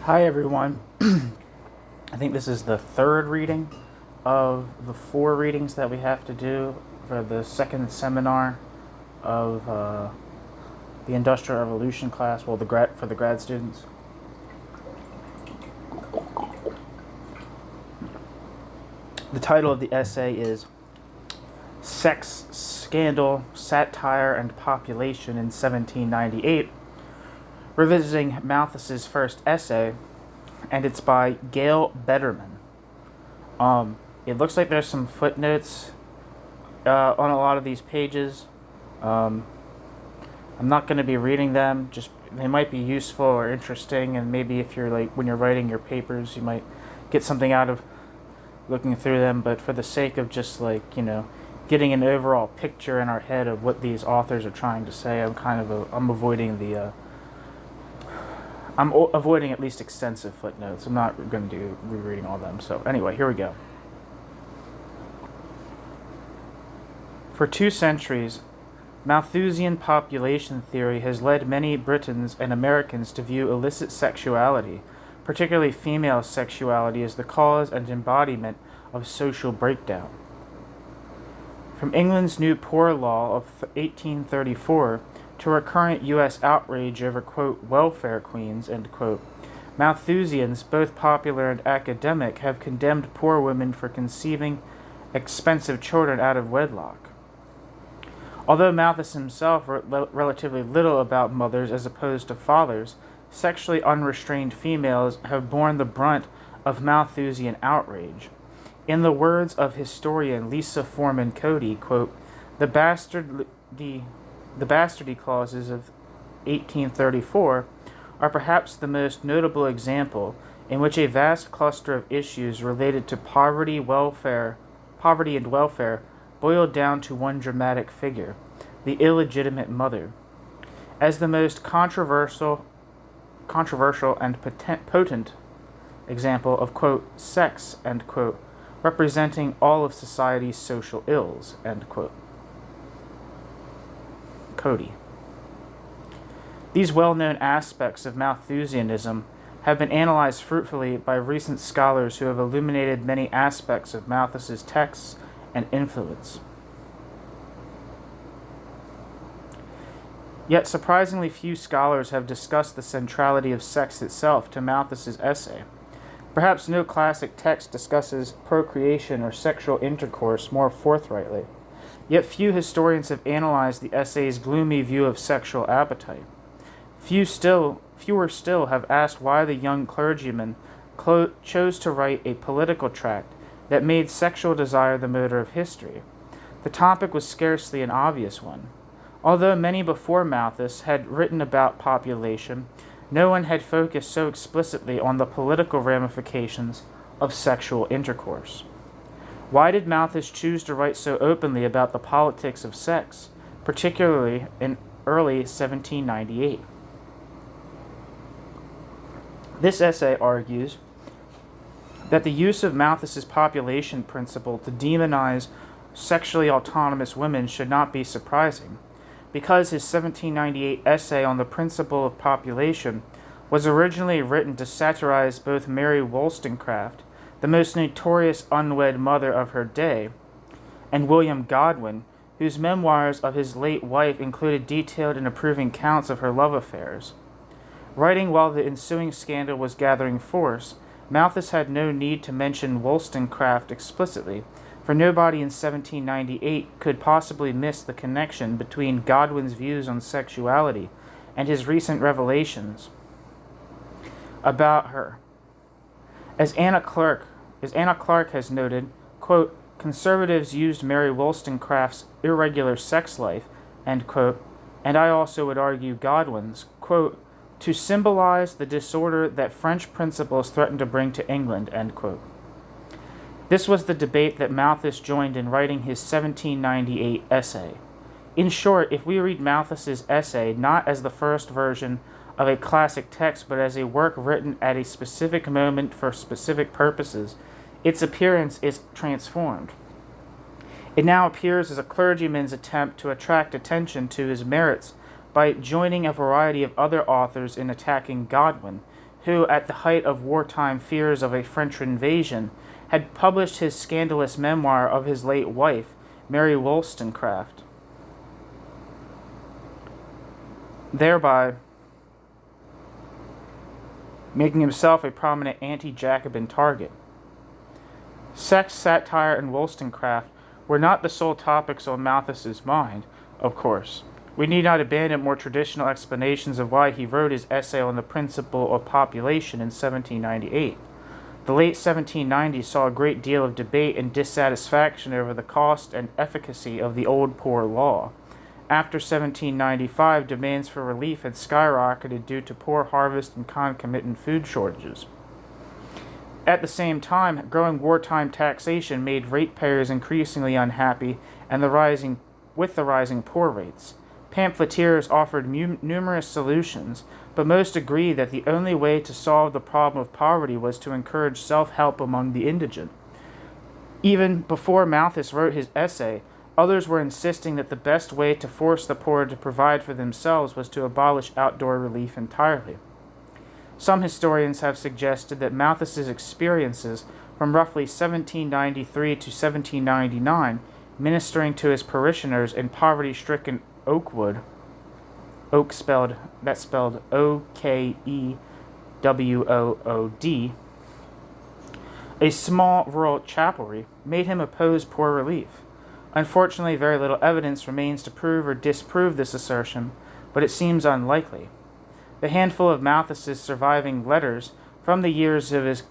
Hi everyone. I think this is the third reading of the four readings that we have to do for the second seminar of the Industrial Revolution class. Well, for the grad students. The title of the essay is Sex, Scandal, Satire, and Population in 1798, revisiting Malthus's first essay, and it's by Gail Bederman. It looks like there's some footnotes on a lot of these pages. I'm not going to be reading them. Just they might be useful or interesting, and maybe if you're when you're writing your papers, you might get something out of looking through them. But for the sake of just getting an overall picture in our head of what these authors are trying to say, I'm avoiding at least extensive footnotes. I'm not going to do rereading all of them. So anyway, here we go. For 2 centuries, Malthusian population theory has led many Britons and Americans to view illicit sexuality, particularly female sexuality, as the cause and embodiment of social breakdown. From England's New Poor Law of 1834 to recurrent U.S. outrage over, quote, welfare queens, end quote, Malthusians, both popular and academic, have condemned poor women for conceiving expensive children out of wedlock. Although Malthus himself wrote relatively little about mothers as opposed to fathers, sexually unrestrained females have borne the brunt of Malthusian outrage. In the words of historian Lisa Foreman Cody, quote, the bastardy clauses of 1834 are perhaps the most notable example in which a vast cluster of issues related to poverty and welfare boiled down to one dramatic figure, the illegitimate mother. As the most controversial and potent example of, quote, sex, end quote, representing all of society's social ills, end quote. Cody. These well-known aspects of Malthusianism have been analyzed fruitfully by recent scholars who have illuminated many aspects of Malthus's texts and influence. Yet surprisingly few scholars have discussed the centrality of sex itself to Malthus's essay. Perhaps no classic text discusses procreation or sexual intercourse more forthrightly. Yet few historians have analyzed the essay's gloomy view of sexual appetite. Fewer still have asked why the young clergyman chose to write a political tract that made sexual desire the motor of history. The topic was scarcely an obvious one. Although many before Malthus had written about population, no one had focused so explicitly on the political ramifications of sexual intercourse. Why did Malthus choose to write so openly about the politics of sex, particularly in early 1798? This essay argues that the use of Malthus's population principle to demonize sexually autonomous women should not be surprising, because his 1798 essay on the principle of population was originally written to satirize both Mary Wollstonecraft, the most notorious unwed mother of her day, and William Godwin, whose memoirs of his late wife included detailed and approving accounts of her love affairs. Writing while the ensuing scandal was gathering force, Malthus had no need to mention Wollstonecraft explicitly, for nobody in 1798 could possibly miss the connection between Godwin's views on sexuality and his recent revelations about her. As Anna Clark has noted, quote, conservatives used Mary Wollstonecraft's irregular sex life, end quote, and I also would argue Godwin's, quote, to symbolize the disorder that French principles threatened to bring to England, end quote. This was the debate that Malthus joined in writing his 1798 essay. In short, if we read Malthus's essay not as the first version of a classic text, but as a work written at a specific moment for specific purposes, its appearance is transformed. It now appears as a clergyman's attempt to attract attention to his merits by joining a variety of other authors in attacking Godwin, who, at the height of wartime fears of a French invasion, had published his scandalous memoir of his late wife, Mary Wollstonecraft, thereby making himself a prominent anti-Jacobin target. Sex, satire, and Wollstonecraft were not the sole topics on Malthus's mind, of course. We need not abandon more traditional explanations of why he wrote his essay on the principle of population in 1798. The late 1790s saw a great deal of debate and dissatisfaction over the cost and efficacy of the Old Poor Law. After 1795, demands for relief had skyrocketed due to poor harvest and concomitant food shortages. At the same time, growing wartime taxation made ratepayers increasingly unhappy, and with the rising poor rates. Pamphleteers offered numerous solutions, but most agreed that the only way to solve the problem of poverty was to encourage self-help among the indigent. Even before Malthus wrote his essay, others were insisting that the best way to force the poor to provide for themselves was to abolish outdoor relief entirely. Some historians have suggested that Malthus's experiences from roughly 1793 to 1799, ministering to his parishioners in poverty-stricken Oakwood, spelled Okewwood, a small rural chapelry, made him oppose poor relief. Unfortunately, very little evidence remains to prove or disprove this assertion, but it seems unlikely. The handful of Malthus's surviving letters from the years of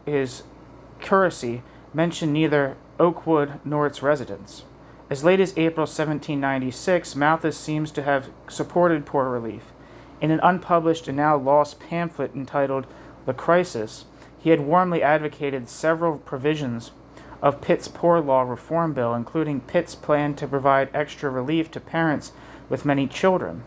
his curacy mention neither Oakwood nor its residents. As late as April 1796, Malthus seems to have supported poor relief. In an unpublished and now lost pamphlet entitled The Crisis, he had warmly advocated several provisions of Pitt's Poor Law Reform Bill, including Pitt's plan to provide extra relief to parents with many children.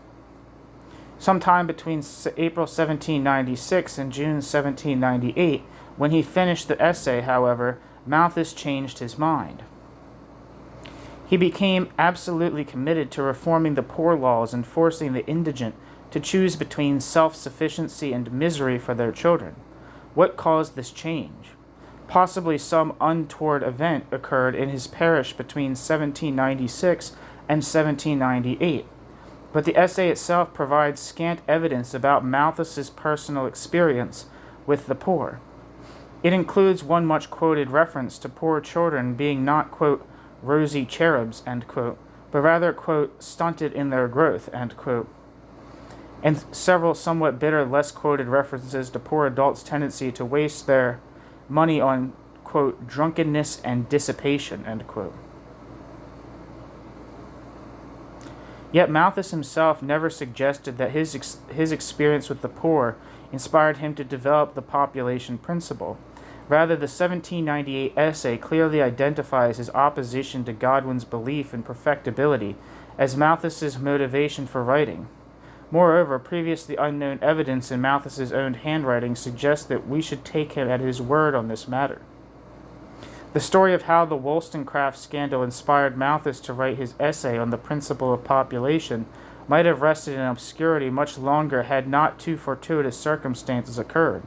Sometime between April 1796 and June 1798, when he finished the essay, however, Malthus changed his mind. He became absolutely committed to reforming the poor laws and forcing the indigent to choose between self-sufficiency and misery for their children. What caused this change? Possibly some untoward event occurred in his parish between 1796 and 1798, but the essay itself provides scant evidence about Malthus's personal experience with the poor. It includes one much-quoted reference to poor children being not, quote, rosy cherubs, end quote, but rather, quote, stunted in their growth, end quote, and several somewhat bitter, less quoted references to poor adults' tendency to waste their money on, quote, drunkenness and dissipation, end quote. Yet Malthus himself never suggested that his experience with the poor inspired him to develop the population principle. Rather, the 1798 essay clearly identifies his opposition to Godwin's belief in perfectibility as Malthus's motivation for writing. Moreover, previously unknown evidence in Malthus's own handwriting suggests that we should take him at his word on this matter. The story of how the Wollstonecraft scandal inspired Malthus to write his essay on the principle of population might have rested in obscurity much longer had not two fortuitous circumstances occurred.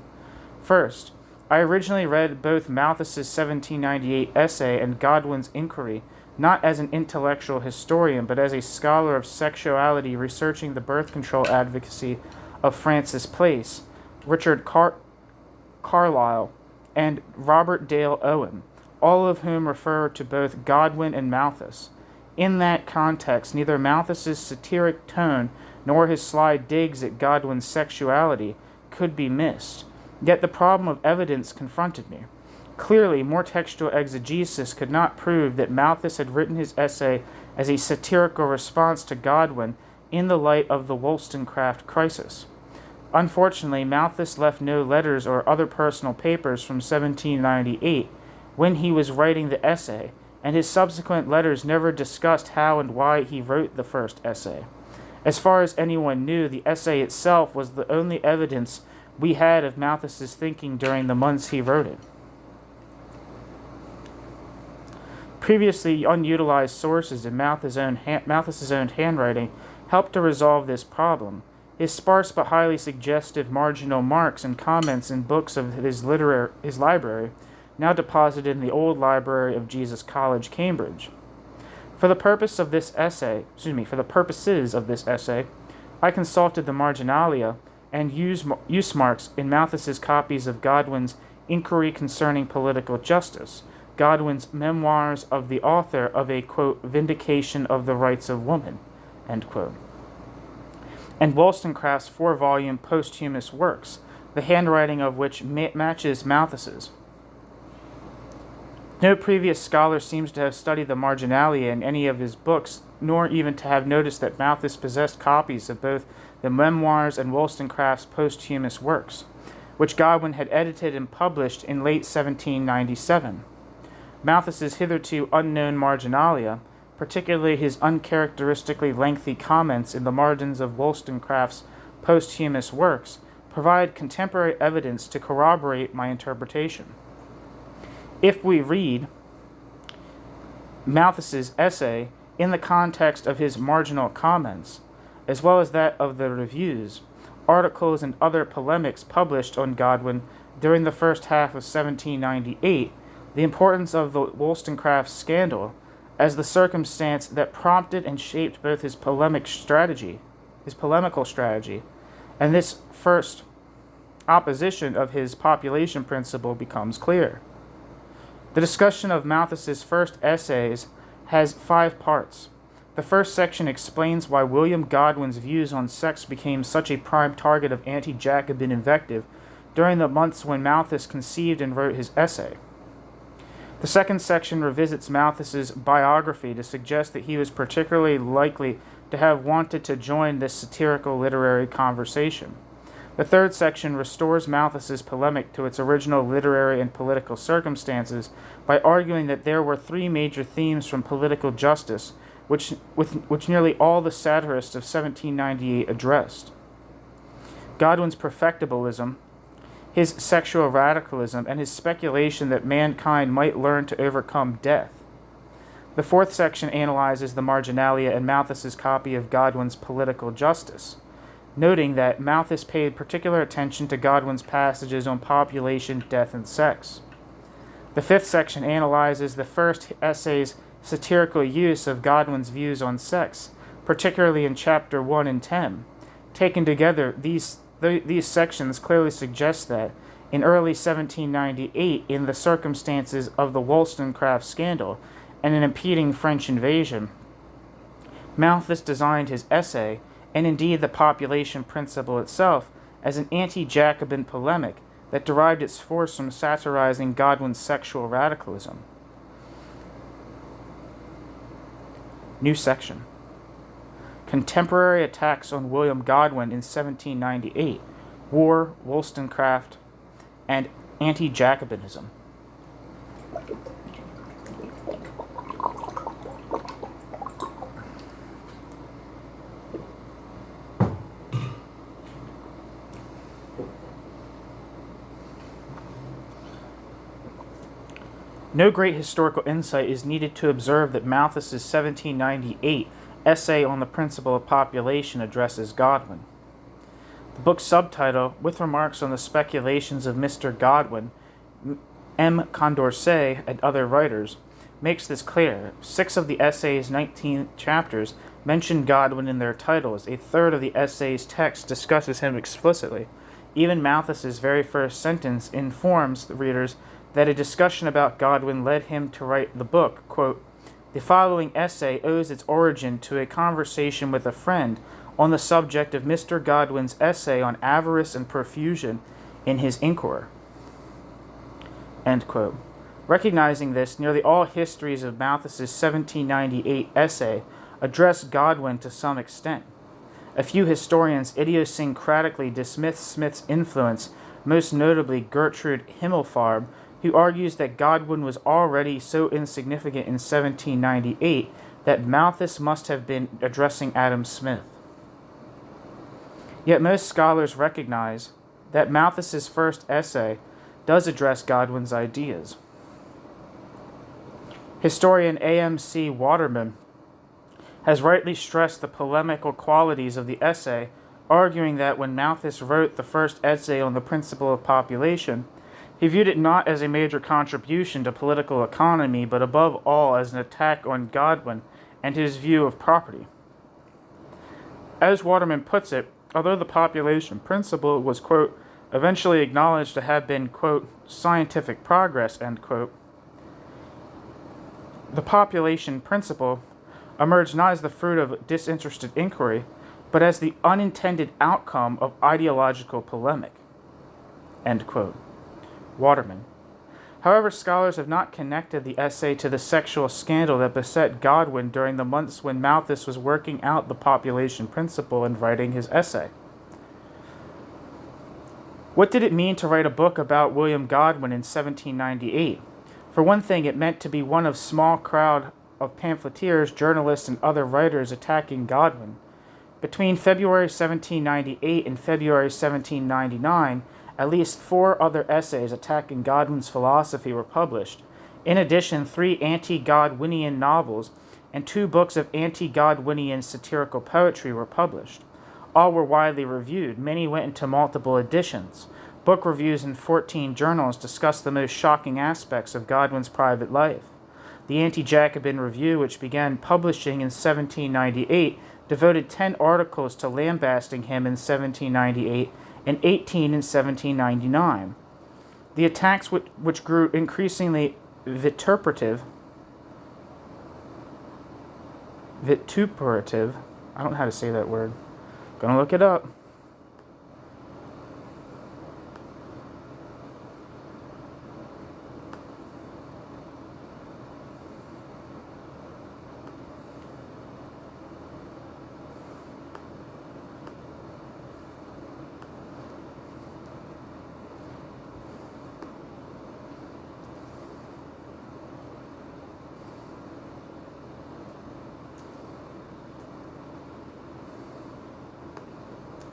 First, I originally read both Malthus's 1798 essay and Godwin's inquiry, not as an intellectual historian, but as a scholar of sexuality researching the birth control advocacy of Francis Place, Richard Carlyle, and Robert Dale Owen, all of whom refer to both Godwin and Malthus. In that context, neither Malthus's satiric tone nor his sly digs at Godwin's sexuality could be missed. Yet the problem of evidence confronted me. Clearly, more textual exegesis could not prove that Malthus had written his essay as a satirical response to Godwin in the light of the Wollstonecraft crisis. Unfortunately, Malthus left no letters or other personal papers from 1798 when he was writing the essay, and his subsequent letters never discussed how and why he wrote the first essay. As far as anyone knew, the essay itself was the only evidence we had of Malthus's thinking during the months he wrote it. Previously unutilized sources in Malthus's own handwriting helped to resolve this problem. His sparse but highly suggestive marginal marks and comments in books of his library, now deposited in the old library of Jesus College, Cambridge. For the purposes of this essay, I consulted the marginalia and use marks in Malthus's copies of Godwin's Inquiry Concerning Political Justice, Godwin's Memoirs of the Author of a, quote, Vindication of the Rights of Woman, end quote, and Wollstonecraft's 4-volume posthumous works, the handwriting of which matches Malthus's. No previous scholar seems to have studied the marginalia in any of his books, nor even to have noticed that Malthus possessed copies of both the Memoirs and Wollstonecraft's posthumous works, which Godwin had edited and published in late 1797. Malthus's hitherto unknown marginalia, particularly his uncharacteristically lengthy comments in the margins of Wollstonecraft's posthumous works, provide contemporary evidence to corroborate my interpretation. If we read Malthus's essay in the context of his marginal comments, as well as that of the reviews, articles, and other polemics published on Godwin during the first half of 1798, the importance of the Wollstonecraft scandal as the circumstance that prompted and shaped both his polemical strategy, and this first opposition of his population principle becomes clear. The discussion of Malthus's first essays has 5 parts. The first section explains why William Godwin's views on sex became such a prime target of anti-Jacobin invective during the months when Malthus conceived and wrote his essay. The second section revisits Malthus's biography to suggest that he was particularly likely to have wanted to join this satirical literary conversation. The third section restores Malthus's polemic to its original literary and political circumstances by arguing that there were 3 major themes from political justice which nearly all the satirists of 1798 addressed: Godwin's perfectibilism, his sexual radicalism, and his speculation that mankind might learn to overcome death. The fourth section analyzes the marginalia in Malthus's copy of Godwin's Political Justice, noting that Malthus paid particular attention to Godwin's passages on population, death, and sex. The fifth section analyzes the first essay's satirical use of Godwin's views on sex, particularly in chapter 1 and 10. Taken together, these sections clearly suggest that, in early 1798, in the circumstances of the Wollstonecraft scandal and an impending French invasion, Malthus designed his essay, and indeed the population principle itself, as an anti-Jacobin polemic that derived its force from satirizing Godwin's sexual radicalism. New section. Contemporary attacks on William Godwin in 1798, War, Wollstonecraft, and Anti-Jacobinism. No great historical insight is needed to observe that Malthus's 1798 essay on the principle of population addresses Godwin. The book's subtitle, with remarks on the speculations of Mr. Godwin, M. Condorcet, and other writers, makes this clear. 6 of the essay's 19 chapters mention Godwin in their titles. A third of the essay's text discusses him explicitly. Even Malthus's very first sentence informs the readers that a discussion about Godwin led him to write the book. Quote, "The following essay owes its origin to a conversation with a friend on the subject of Mr. Godwin's essay on avarice and profusion in his Inquiry." End quote. Recognizing this, nearly all histories of Malthus's 1798 essay address Godwin to some extent. A few historians idiosyncratically dismiss Smith's influence, most notably Gertrude Himmelfarb, who argues that Godwin was already so insignificant in 1798 that Malthus must have been addressing Adam Smith. Yet most scholars recognize that Malthus's first essay does address Godwin's ideas. Historian A.M.C. Waterman has rightly stressed the polemical qualities of the essay arguing that when Malthus wrote the first essay on the principle of population, he viewed it not as a major contribution to political economy, but above all as an attack on Godwin and his view of property. As Waterman puts it, although the population principle was, quote, eventually acknowledged to have been, quote, scientific progress, end quote, the population principle emerged not as the fruit of disinterested inquiry, but as the unintended outcome of ideological polemic, end quote. Waterman. However, scholars have not connected the essay to the sexual scandal that beset Godwin during the months when Malthus was working out the population principle and writing his essay. What did it mean to write a book about William Godwin in 1798? For one thing, it meant to be one of a small crowd of pamphleteers, journalists, and other writers attacking Godwin. Between February 1798 and February 1799, at least 4 other essays attacking Godwin's philosophy were published. In addition, 3 anti-Godwinian novels and 2 books of anti-Godwinian satirical poetry were published. All were widely reviewed. Many went into multiple editions. Book reviews in 14 journals discussed the most shocking aspects of Godwin's private life. The Anti-Jacobin Review, which began publishing in 1798, devoted 10 articles to lambasting him in 1798 and 18 in 1799. The attacks, which grew increasingly vituperative, I don't know how to say that word. Gonna look it up.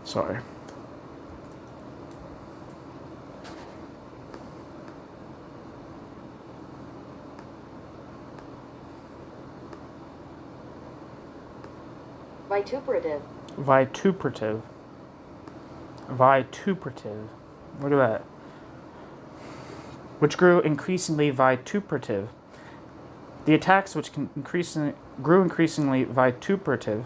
Sorry. Vituperative. Look at that. Which grew increasingly vituperative. The attacks which grew increasingly vituperative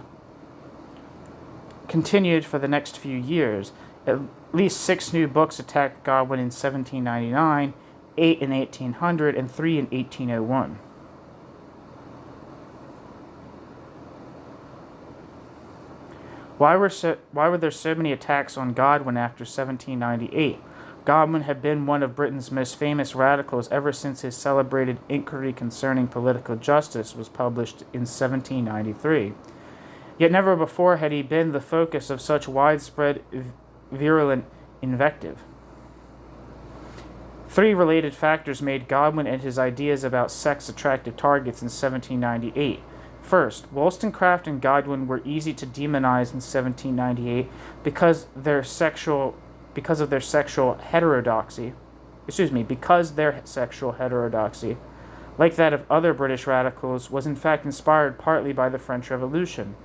continued for the next few years. At least 6 new books attacked Godwin in 1799, 8 in 1800, and 3 in 1801. Why were there so many attacks on Godwin after 1798? Godwin had been one of Britain's most famous radicals ever since his celebrated Inquiry Concerning Political Justice was published in 1793. Yet never before had he been the focus of such widespread, virulent invective. 3 related factors made Godwin and his ideas about sex attractive targets in 1798. First, Wollstonecraft and Godwin were easy to demonize in 1798 because their sexual heterodoxy, like that of other British radicals, was in fact inspired partly by the French Revolution.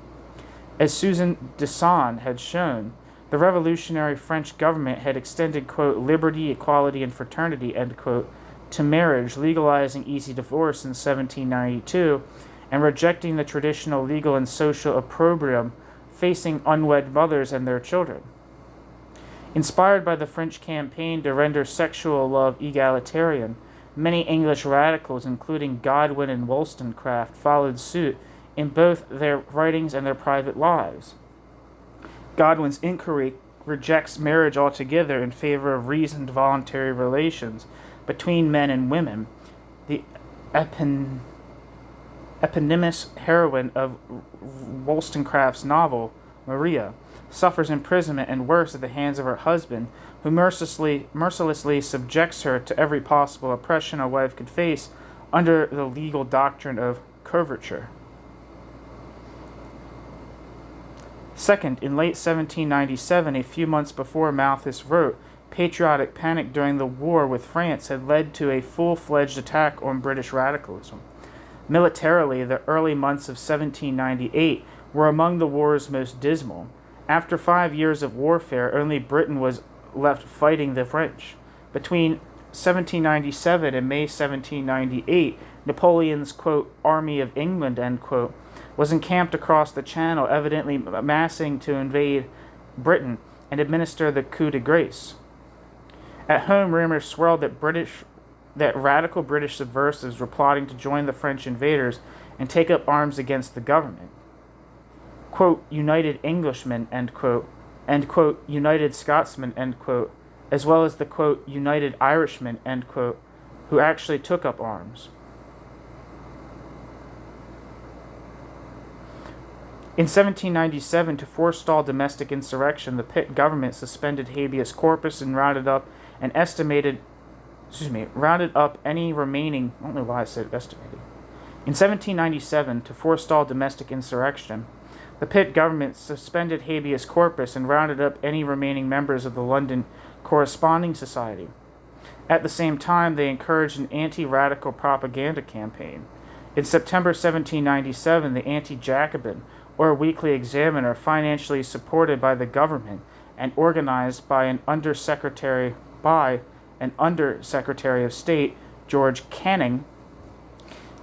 As Susan Desson had shown, the revolutionary French government had extended, quote, liberty, equality, and fraternity, end quote, to marriage, legalizing easy divorce in 1792, and rejecting the traditional legal and social opprobrium facing unwed mothers and their children. Inspired by the French campaign to render sexual love egalitarian, many English radicals, including Godwin and Wollstonecraft, followed suit in both their writings and their private lives. Godwin's Inquiry rejects marriage altogether in favor of reasoned voluntary relations between men and women. The eponymous heroine of Wollstonecraft's novel, Maria, suffers imprisonment and worse at the hands of her husband, who mercilessly subjects her to every possible oppression a wife could face under the legal doctrine of coverture. Second, in late 1797, a few months before Malthus wrote, patriotic panic during the war with France had led to a full-fledged attack on British radicalism. Militarily, the early months of 1798 were among the war's most dismal. After 5 years of warfare, only Britain was left fighting the French. Between 1797 and May 1798, Napoleon's, quote, Army of England, end quote, was encamped across the Channel, evidently amassing to invade Britain and administer the coup de grace. At home, rumors swirled that radical British subversives were plotting to join the French invaders and take up arms against the government. Quote, United Englishmen, end quote, and, quote, United Scotsmen, end quote, as well as the, quote, United Irishmen, end quote, who actually took up arms. In 1797, to forestall domestic insurrection, the Pitt government suspended habeas corpus and rounded up any remaining, I don't know why I said estimated. In 1797, to forestall domestic insurrection, the Pitt government suspended habeas corpus and rounded up any remaining members of the London Corresponding Society. At the same time, they encouraged an anti-radical propaganda campaign. In September 1797, the Anti-Jacobin, or Weekly Examiner, financially supported by the government and organized by an Undersecretary of State, George Canning,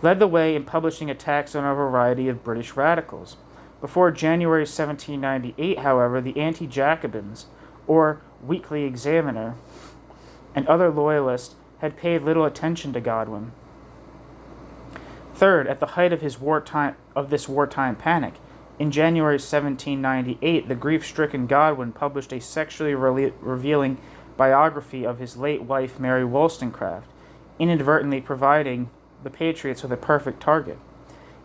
led the way in publishing attacks on a variety of British radicals. Before January 1798, however, the Anti-Jacobins, or Weekly Examiner, and other loyalists had paid little attention to Godwin. Third, at the height of this wartime panic, in January 1798, the grief-stricken Godwin published a sexually revealing biography of his late wife, Mary Wollstonecraft, inadvertently providing the Patriots with a perfect target.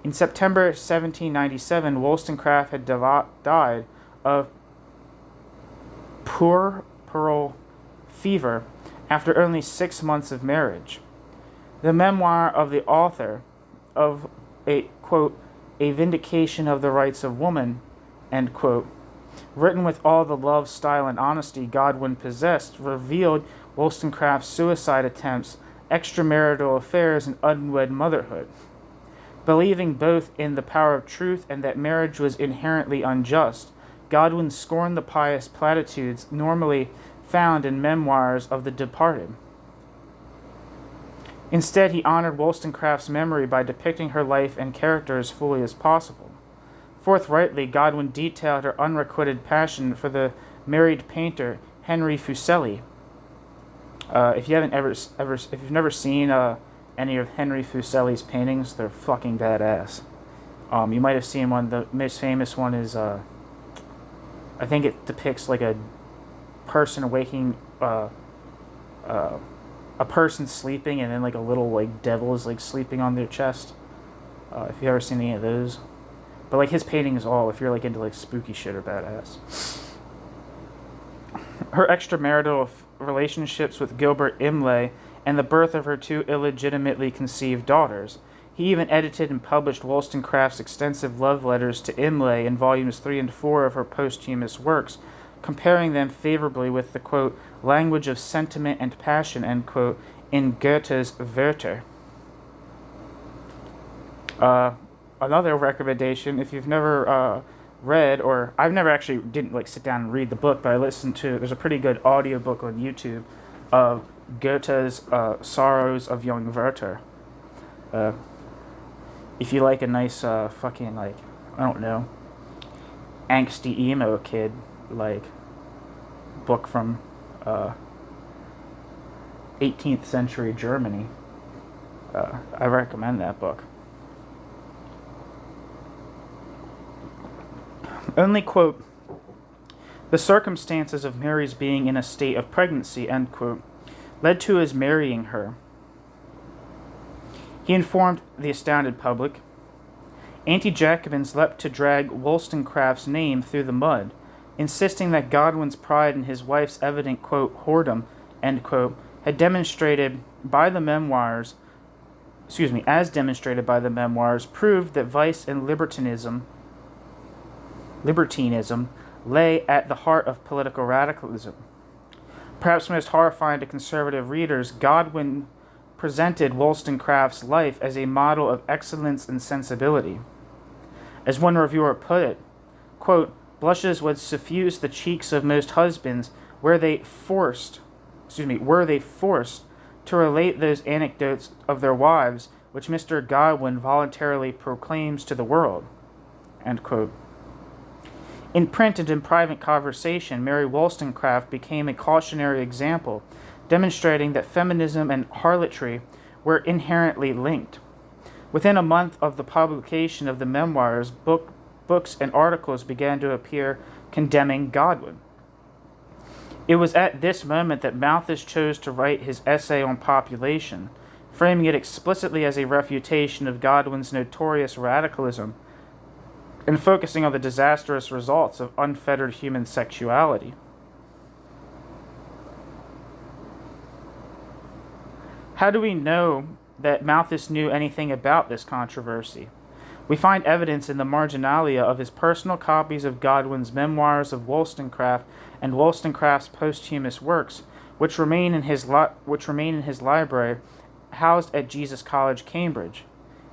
In September 1797, Wollstonecraft had died of puerperal fever after only 6 months of marriage. The memoir of the author of a, quote, A Vindication of the Rights of Woman, end quote, written with all the love, style, and honesty Godwin possessed, revealed Wollstonecraft's suicide attempts, extramarital affairs, and unwed motherhood. Believing both in the power of truth and that marriage was inherently unjust, Godwin scorned the pious platitudes normally found in memoirs of the departed. Instead, he honored Wollstonecraft's memory by depicting her life and character as fully as possible. Forthrightly, Godwin detailed her unrequited passion for the married painter Henry Fuseli. If you've never seen any of Henry Fuseli's paintings, they're fucking badass. You might have seen one. The most famous one is, I think it depicts like a person waking, a person sleeping, and then like a little like devil is like sleeping on their chest. If you've ever seen any of those, but like his paintings, all if you're like into like spooky shit, are badass. Her extramarital relationships with Gilbert Imlay and the birth of her 2 illegitimately conceived daughters. He even edited and published Wollstonecraft's extensive love letters to Imlay in volumes 3 and 4 of her posthumous works, comparing them favorably with the, quote, language of sentiment and passion, end quote, in Goethe's Werther. Another recommendation, if you've never read, or I've never actually didn't like sit down and read the book, but I listened to, there's a pretty good audiobook on YouTube of Goethe's Sorrows of Young Werther. If you like a nice fucking like, I don't know, angsty emo kid like book from 18th century Germany, I recommend that book. Only, quote, the circumstances of Mary's being in a state of pregnancy, end quote, led to his marrying her. He informed the astounded public. Anti-Jacobins leapt to drag Wollstonecraft's name through the mud, insisting that Godwin's pride in his wife's evident, quote, whoredom, end quote, as demonstrated by the memoirs, proved that vice and libertinism lay at the heart of political radicalism. Perhaps most horrifying to conservative readers, Godwin presented Wollstonecraft's life as a model of excellence and sensibility. As one reviewer put it, quote, Blushes would suffuse the cheeks of most husbands were they forced to relate those anecdotes of their wives which Mr. Godwin voluntarily proclaims to the world. End quote. In print and in private conversation, Mary Wollstonecraft became a cautionary example, demonstrating that feminism and harlotry were inherently linked. Within a month of the publication of the memoirs, books and articles began to appear condemning Godwin. It was at this moment that Malthus chose to write his essay on population, framing it explicitly as a refutation of Godwin's notorious radicalism and focusing on the disastrous results of unfettered human sexuality. How do we know that Malthus knew anything about this controversy? We find evidence in the marginalia of his personal copies of Godwin's memoirs of Wollstonecraft and Wollstonecraft's posthumous works, which remain in his library, housed at Jesus College, Cambridge.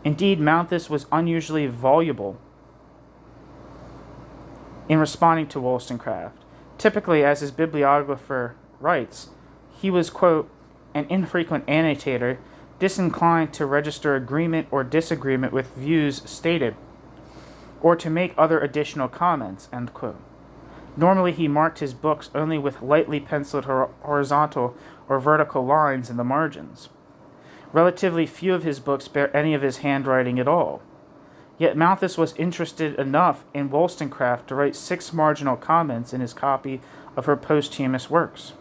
Indeed, Malthus was unusually voluble in responding to Wollstonecraft. Typically, as his bibliographer writes, he was, quote, an infrequent annotator, disinclined to register agreement or disagreement with views stated, or to make other additional comments, end quote. Normally, he marked his books only with lightly penciled horizontal or vertical lines in the margins. Relatively few of his books bear any of his handwriting at all. Yet Malthus was interested enough in Wollstonecraft to write 6 marginal comments in his copy of her posthumous works.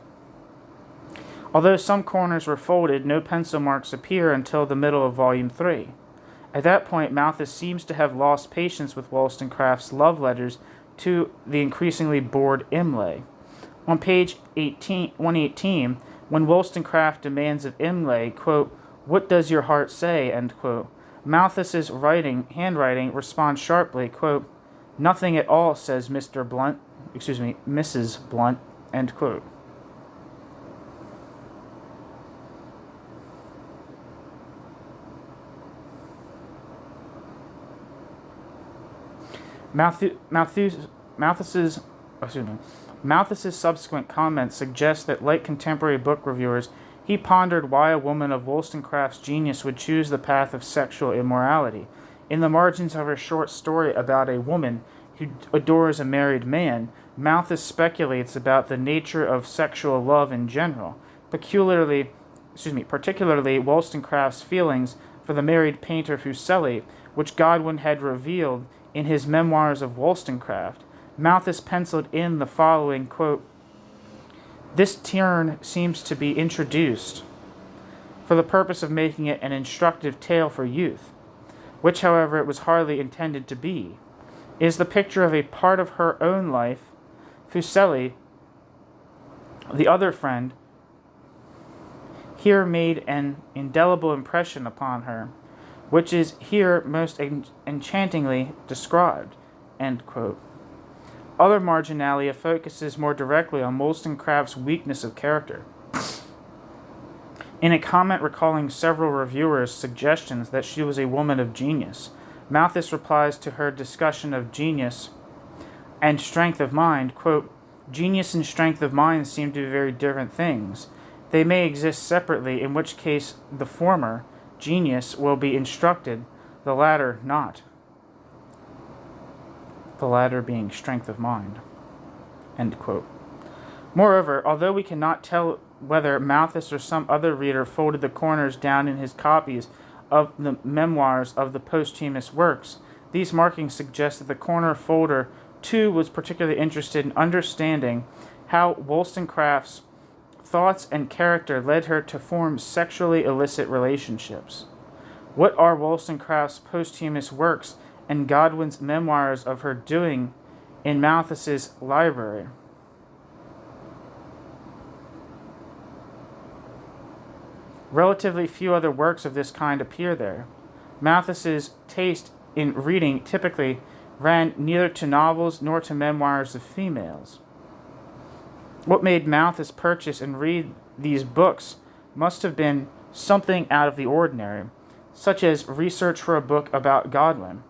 Although some corners were folded, no pencil marks appear until the middle of Volume 3. At that point, Malthus seems to have lost patience with Wollstonecraft's love letters to the increasingly bored Imlay. On page 118, when Wollstonecraft demands of Imlay, quote, "What does your heart say?" end quote, Malthus's handwriting responds sharply, quote, "Nothing at all," says Mrs. Blunt, end quote. Malthus's subsequent comments suggest that, like contemporary book reviewers, he pondered why a woman of Wollstonecraft's genius would choose the path of sexual immorality. In the margins of her short story about a woman who adores a married man, Malthus speculates about the nature of sexual love in general, particularly Wollstonecraft's feelings for the married painter Fuseli, which Godwin had revealed in his memoirs of Wollstonecraft. Malthus penciled in the following, quote, "This turn seems to be introduced for the purpose of making it an instructive tale for youth, which, however, it was hardly intended to be. It is the picture of a part of her own life. Fuseli, the other friend, here made an indelible impression upon her, which is here most enchantingly described," end quote. Other marginalia focuses more directly on Wollstonecraft's weakness of character. In a comment recalling several reviewers' suggestions that she was a woman of genius, Malthus replies to her discussion of genius and strength of mind, quote, "Genius and strength of mind seem to be very different things. They may exist separately, in which case the former, genius, will be instructed, the latter not." The latter being strength of mind, end quote. Moreover, although we cannot tell whether Malthus or some other reader folded the corners down in his copies of the memoirs of the posthumous works, these markings suggest that the corner folder, too, was particularly interested in understanding how Wollstonecraft's thoughts and character led her to form sexually illicit relationships. What are Wollstonecraft's posthumous works and Godwin's memoirs of her doing in Malthus's library? Relatively few other works of this kind appear there. Malthus's taste in reading typically ran neither to novels nor to memoirs of females. What made Malthus purchase and read these books must have been something out of the ordinary, such as research for a book about Godwin.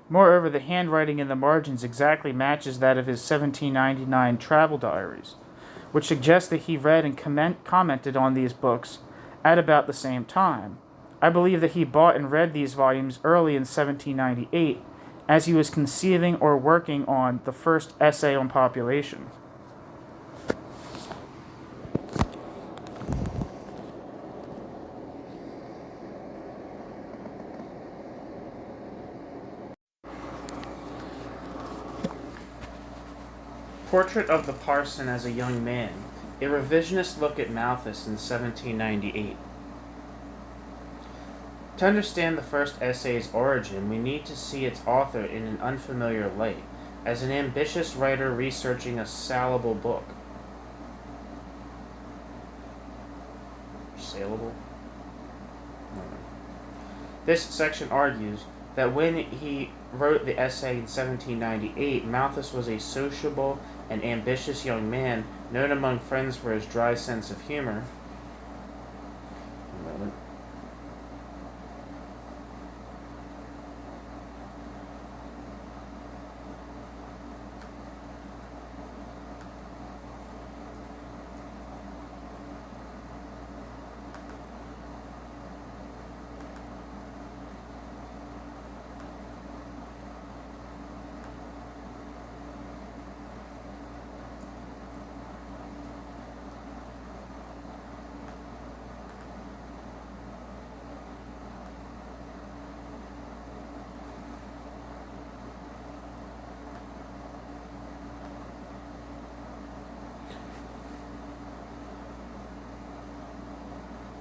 Moreover, the handwriting in the margins exactly matches that of his 1799 travel diaries, which suggests that he read and commented on these books at about the same time. I believe that he bought and read these volumes early in 1798, as he was conceiving or working on the first essay on population. Portrait of the Parson as a Young Man, a revisionist look at Malthus in 1798. To understand the first essay's origin, we need to see its author in an unfamiliar light, as an ambitious writer researching a salable book. Salable? This section argues that when he wrote the essay in 1798, Malthus was a sociable and ambitious young man, known among friends for his dry sense of humor. A moment.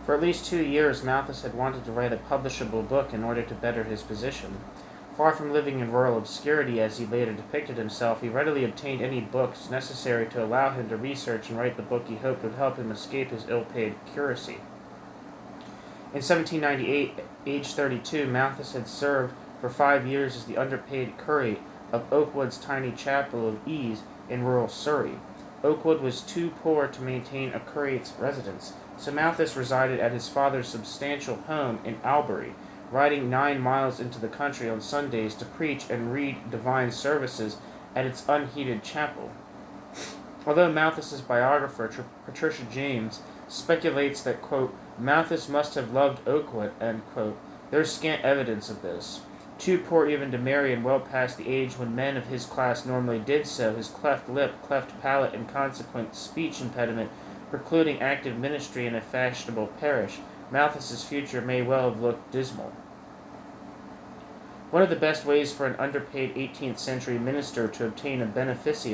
For at least 2 years, Malthus had wanted to write a publishable book in order to better his position. Far from living in rural obscurity as he later depicted himself, he readily obtained any books necessary to allow him to research and write the book he hoped would help him escape his ill-paid curacy. In 1798, age 32, Malthus had served for 5 years as the underpaid curate of Oakwood's tiny chapel of ease in rural Surrey. Oakwood was too poor to maintain a curate's residence, so Malthus resided at his father's substantial home in Albury, riding 9 miles into the country on Sundays to preach and read divine services at its unheated chapel. Although Malthus's biographer, Patricia James, speculates that, quote, Malthus must have loved Oakwood, end quote, there is scant evidence of this. Too poor even to marry and well past the age when men of his class normally did so, his cleft lip, cleft palate, and consequent speech impediment precluding active ministry in a fashionable parish, Malthus's future may well have looked dismal. One of the best ways for an underpaid 18th century minister to obtain a benefice,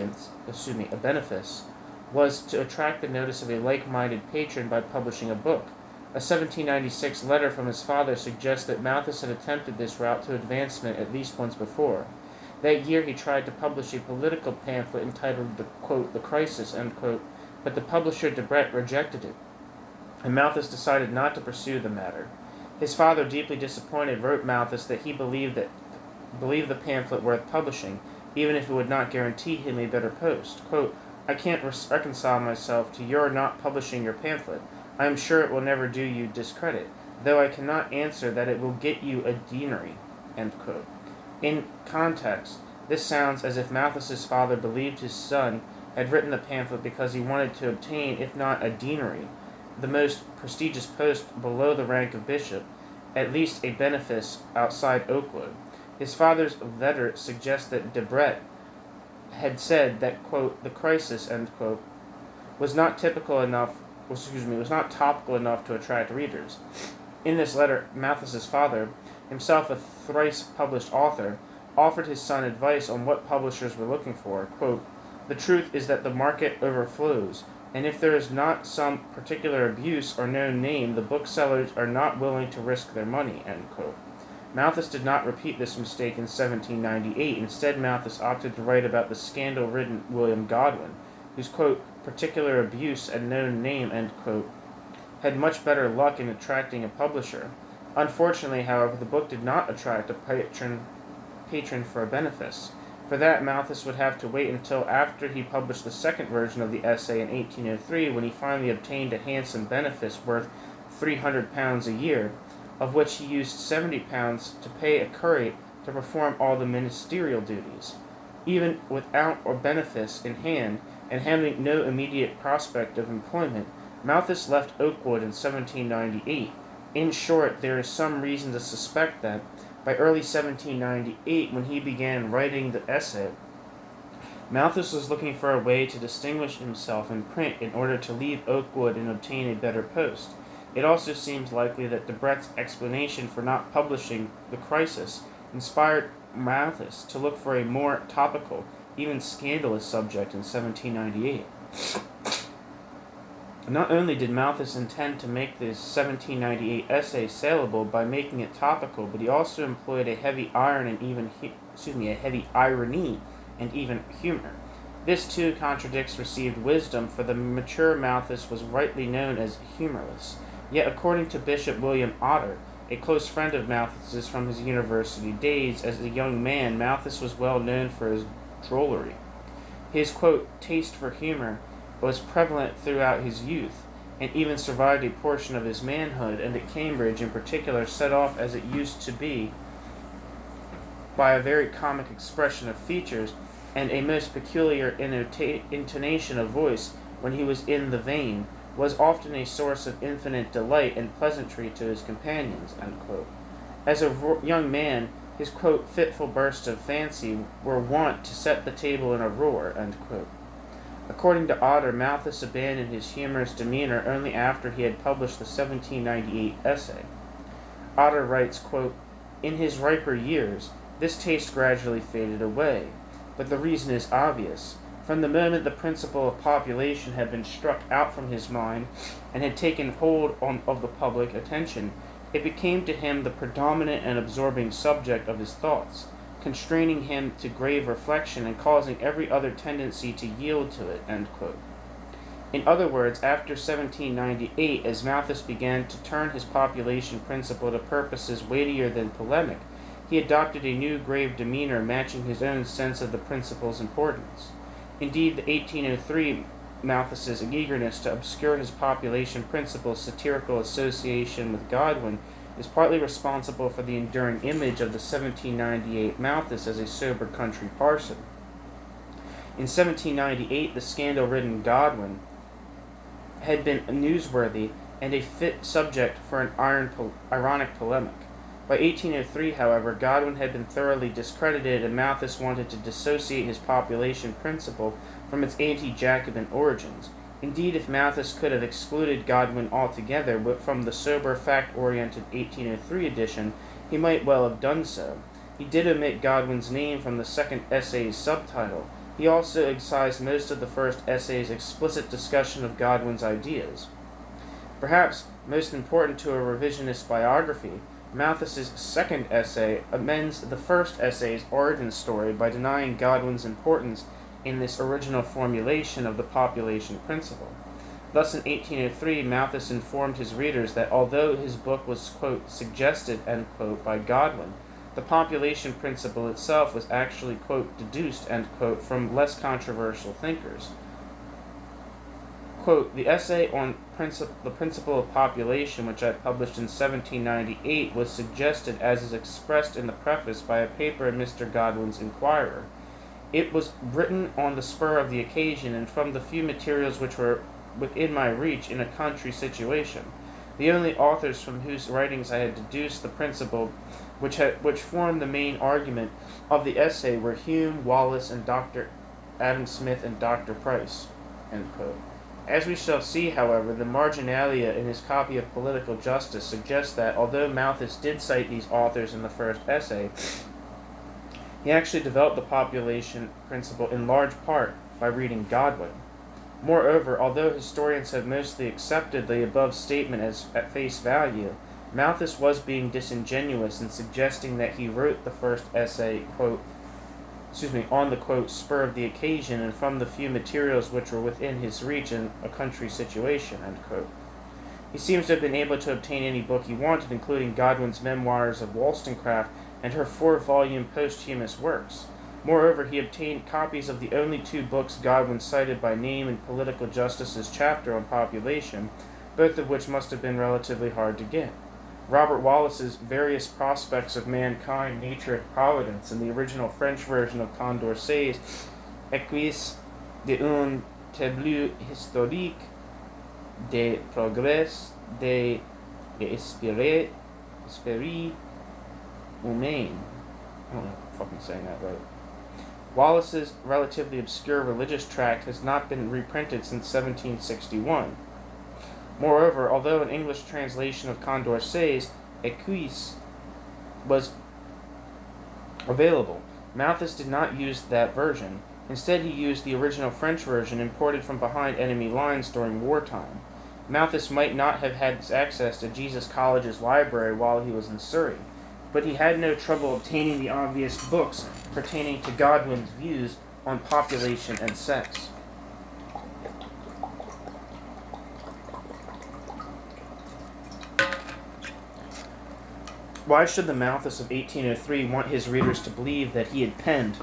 was to attract the notice of a like-minded patron by publishing a book. A 1796 letter from his father suggests that Malthus had attempted this route to advancement at least once before. That year he tried to publish a political pamphlet entitled the Crisis, end quote, but the publisher Debret rejected it, and Malthus decided not to pursue the matter. His father, deeply disappointed, wrote Malthus that he believed the pamphlet worth publishing, even if it would not guarantee him a better post. Quote, I can't reconcile myself to your not publishing your pamphlet. I am sure it will never do you discredit, though I cannot answer that it will get you a deanery. End quote. In context, this sounds as if Malthus's father believed his son had written the pamphlet because he wanted to obtain, if not a deanery, the most prestigious post below the rank of bishop, at least a benefice outside Oakwood. His father's letter suggests that Debret had said that, quote, the Crisis, end quote, was not topical enough to attract readers. In this letter, Malthus's father, himself a thrice published author, offered his son advice on what publishers were looking for. Quote, the truth is that the market overflows, and if there is not some particular abuse or known name, the booksellers are not willing to risk their money, end quote. Malthus did not repeat this mistake in 1798. Instead, Malthus opted to write about the scandal-ridden William Godwin, whose, quote, particular abuse and known name, end quote, had much better luck in attracting a publisher. Unfortunately, however, the book did not attract a patron for a benefice. For that, Malthus would have to wait until after he published the second version of the essay in 1803, when he finally obtained a handsome benefice worth £300 a year, of which he used £70 to pay a curate to perform all the ministerial duties. Even without a benefice in hand, and having no immediate prospect of employment, Malthus left Oakwood in 1798. In short, there is some reason to suspect that, by early 1798, when he began writing the essay, Malthus was looking for a way to distinguish himself in print in order to leave Oakwood and obtain a better post. It also seems likely that Debrett's explanation for not publishing The Crisis inspired Malthus to look for a more topical, even scandalous subject in 1798. Not only did Malthus intend to make this 1798 essay saleable by making it topical, but he also employed a heavy irony and even humor. This too contradicts received wisdom, for the mature Malthus was rightly known as humorless. Yet, according to Bishop William Otter, a close friend of Malthus's from his university days, as a young man, Malthus was well known for his drollery. His, quote, taste for humor was prevalent throughout his youth, and even survived a portion of his manhood, and at Cambridge in particular set off as it used to be by a very comic expression of features and a most peculiar intonation of voice when he was in the vein, was often a source of infinite delight and pleasantry to his companions, end quote. As a young man, his, quote, fitful bursts of fancy were wont to set the table in a roar, end quote. According to Otter, Malthus abandoned his humorous demeanor only after he had published the 1798 essay. Otter writes, quote, in his riper years, this taste gradually faded away, but the reason is obvious. From the moment the principle of population had been struck out from his mind and had taken hold of the public attention, it became to him the predominant and absorbing subject of his thoughts, constraining him to grave reflection and causing every other tendency to yield to it, end quote. In other words, after 1798, as Malthus began to turn his population principle to purposes weightier than polemic, he adopted a new grave demeanor matching his own sense of the principle's importance. Indeed, the 1803 Malthus's eagerness to obscure his population principle's satirical association with Godwin is partly responsible for the enduring image of the 1798 Malthus as a sober country parson. In 1798, the scandal-ridden Godwin had been newsworthy and a fit subject for an ironic polemic. By 1803, however, Godwin had been thoroughly discredited, and Malthus wanted to dissociate his population principle from its anti-Jacobin origins. Indeed, if Malthus could have excluded Godwin altogether from the sober, fact-oriented 1803 edition, he might well have done so. He did omit Godwin's name from the second essay's subtitle. He also excised most of the first essay's explicit discussion of Godwin's ideas. Perhaps most important to a revisionist biography, Malthus's second essay amends the first essay's origin story by denying Godwin's importance in this original formulation of the population principle. Thus, in 1803, Malthus informed his readers that although his book was, quote, suggested, end quote, by Godwin, the population principle itself was actually, quote, deduced, end quote, from less controversial thinkers. Quote, the essay on the principle of population, which I published in 1798, was suggested as is expressed in the preface by a paper in Mr. Godwin's Inquirer. It was written on the spur of the occasion and from the few materials which were within my reach in a country situation. The only authors from whose writings I had deduced the principle which formed the main argument of the essay were Hume, Wallace, and Dr. Adam Smith and Dr. Price, end quote. As we shall see, however, the marginalia in his copy of Political Justice suggests that, although Malthus did cite these authors in the first essay, he actually developed the population principle in large part by reading Godwin. Moreover, although historians have mostly accepted the above statement as at face value, Malthus was being disingenuous in suggesting that he wrote the first essay, on the, quote, spur of the occasion and from the few materials which were within his reach in a country situation, end quote. He seems to have been able to obtain any book he wanted, including Godwin's Memoirs of Wollstonecraft and her 4-volume posthumous works. Moreover, he obtained copies of the only 2 books Godwin cited by name in Political Justice's chapter on population, both of which must have been relatively hard to get. Robert Wallace's Various Prospects of Mankind, Nature and Providence, in the original French version of Condorcet's Équisse d'un tableau historique des progrès de l'esprit humain. I don't know if I'm fucking saying that right. Wallace's relatively obscure religious tract has not been reprinted since 1761. Moreover, although an English translation of Condorcet's Équisse was available, Malthus did not use that version. Instead, he used the original French version imported from behind enemy lines during wartime. Malthus might not have had access to Jesus College's library while he was in Surrey, but he had no trouble obtaining the obvious books pertaining to Godwin's views on population and sex. Why should the Malthus of 1803 want his readers to believe that he had penned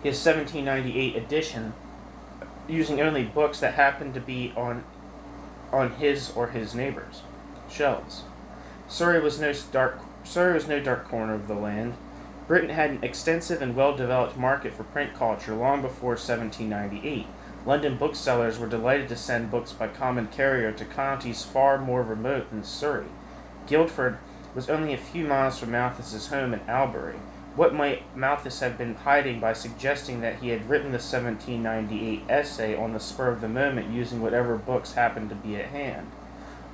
his 1798 edition using only books that happened to be on his or his neighbors' shelves? Surrey was no dark corner of the land. Britain had an extensive and well-developed market for print culture long before 1798. London booksellers were delighted to send books by common carrier to counties far more remote than Surrey. Guildford was only a few miles from Malthus's home in Albury. What might Malthus have been hiding by suggesting that he had written the 1798 essay on the spur of the moment using whatever books happened to be at hand?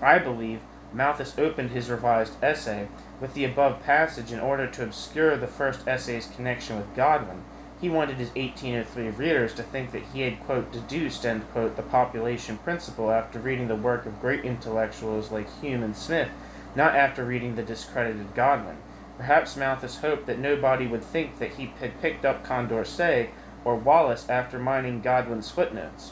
I believe Malthus opened his revised essay with the above passage in order to obscure the first essay's connection with Godwin. He wanted his 1803 readers to think that he had, quote, deduced, end quote, the population principle after reading the work of great intellectuals like Hume and Smith, not after reading the discredited Godwin. Perhaps Malthus hoped that nobody would think that he had picked up Condorcet or Wallace after mining Godwin's footnotes,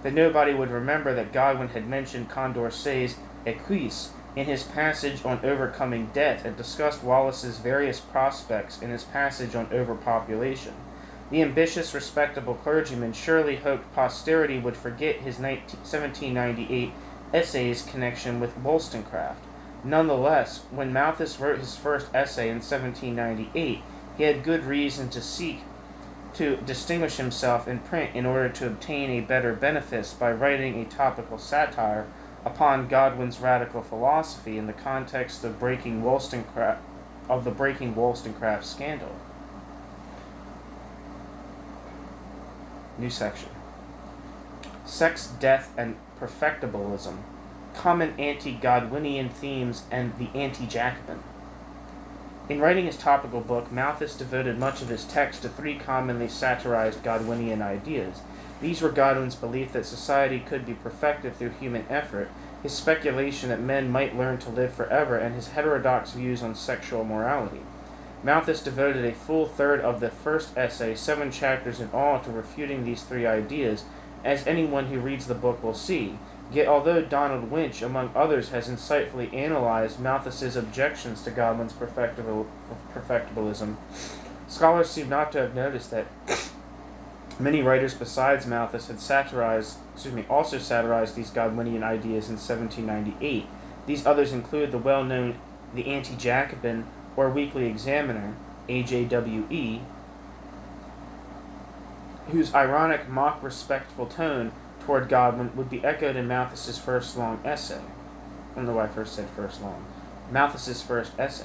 that nobody would remember that Godwin had mentioned Condorcet's Équisse in his passage on overcoming death and discussed Wallace's various prospects in his passage on overpopulation. The ambitious, respectable clergyman surely hoped posterity would forget his 1798 essay's connection with Wollstonecraft. Nonetheless, when Malthus wrote his first essay in 1798, he had good reason to seek to distinguish himself in print in order to obtain a better benefice by writing a topical satire upon Godwin's radical philosophy in the context of the breaking Wollstonecraft scandal. New section. Sex, Death, and Perfectibilism. Common anti-Godwinian themes and the anti-Jacobin. In writing his topical book, Malthus devoted much of his text to three commonly satirized Godwinian ideas. These were Godwin's belief that society could be perfected through human effort, his speculation that men might learn to live forever, and his heterodox views on sexual morality. Malthus devoted a full third of the first essay, 7 chapters in all, to refuting these three ideas, as anyone who reads the book will see. Yet although Donald Winch, among others, has insightfully analyzed Malthus's objections to Godwin's perfectibilism, scholars seem not to have noticed that many writers besides Malthus had also satirized these Godwinian ideas in 1798. These others include the well-known The Anti-Jacobin or Weekly Examiner, AJWE, whose ironic, mock-respectful tone toward Godwin would be echoed in Malthus's first long essay. I don't know why I first said first long. Malthus's first essay.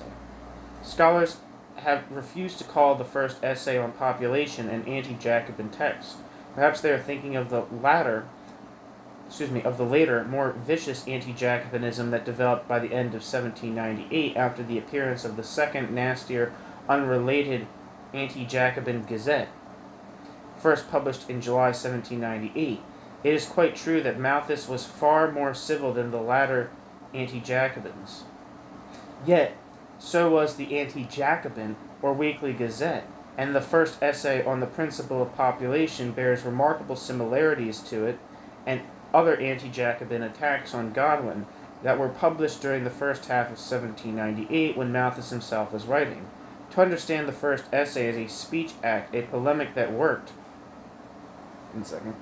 Scholars have refused to call the first essay on population an anti-Jacobin text. Perhaps they are thinking of the later, more vicious anti-Jacobinism that developed by the end of 1798 after the appearance of the second, nastier, unrelated anti-Jacobin Gazette, first published in July 1798. It is quite true that Malthus was far more civil than the latter anti-Jacobins. Yet, so was the Anti-Jacobin, or Weekly Gazette, and the first essay on the principle of population bears remarkable similarities to it and other anti-Jacobin attacks on Godwin that were published during the first half of 1798 when Malthus himself was writing. To understand the first essay as a speech act, a polemic that worked. One second.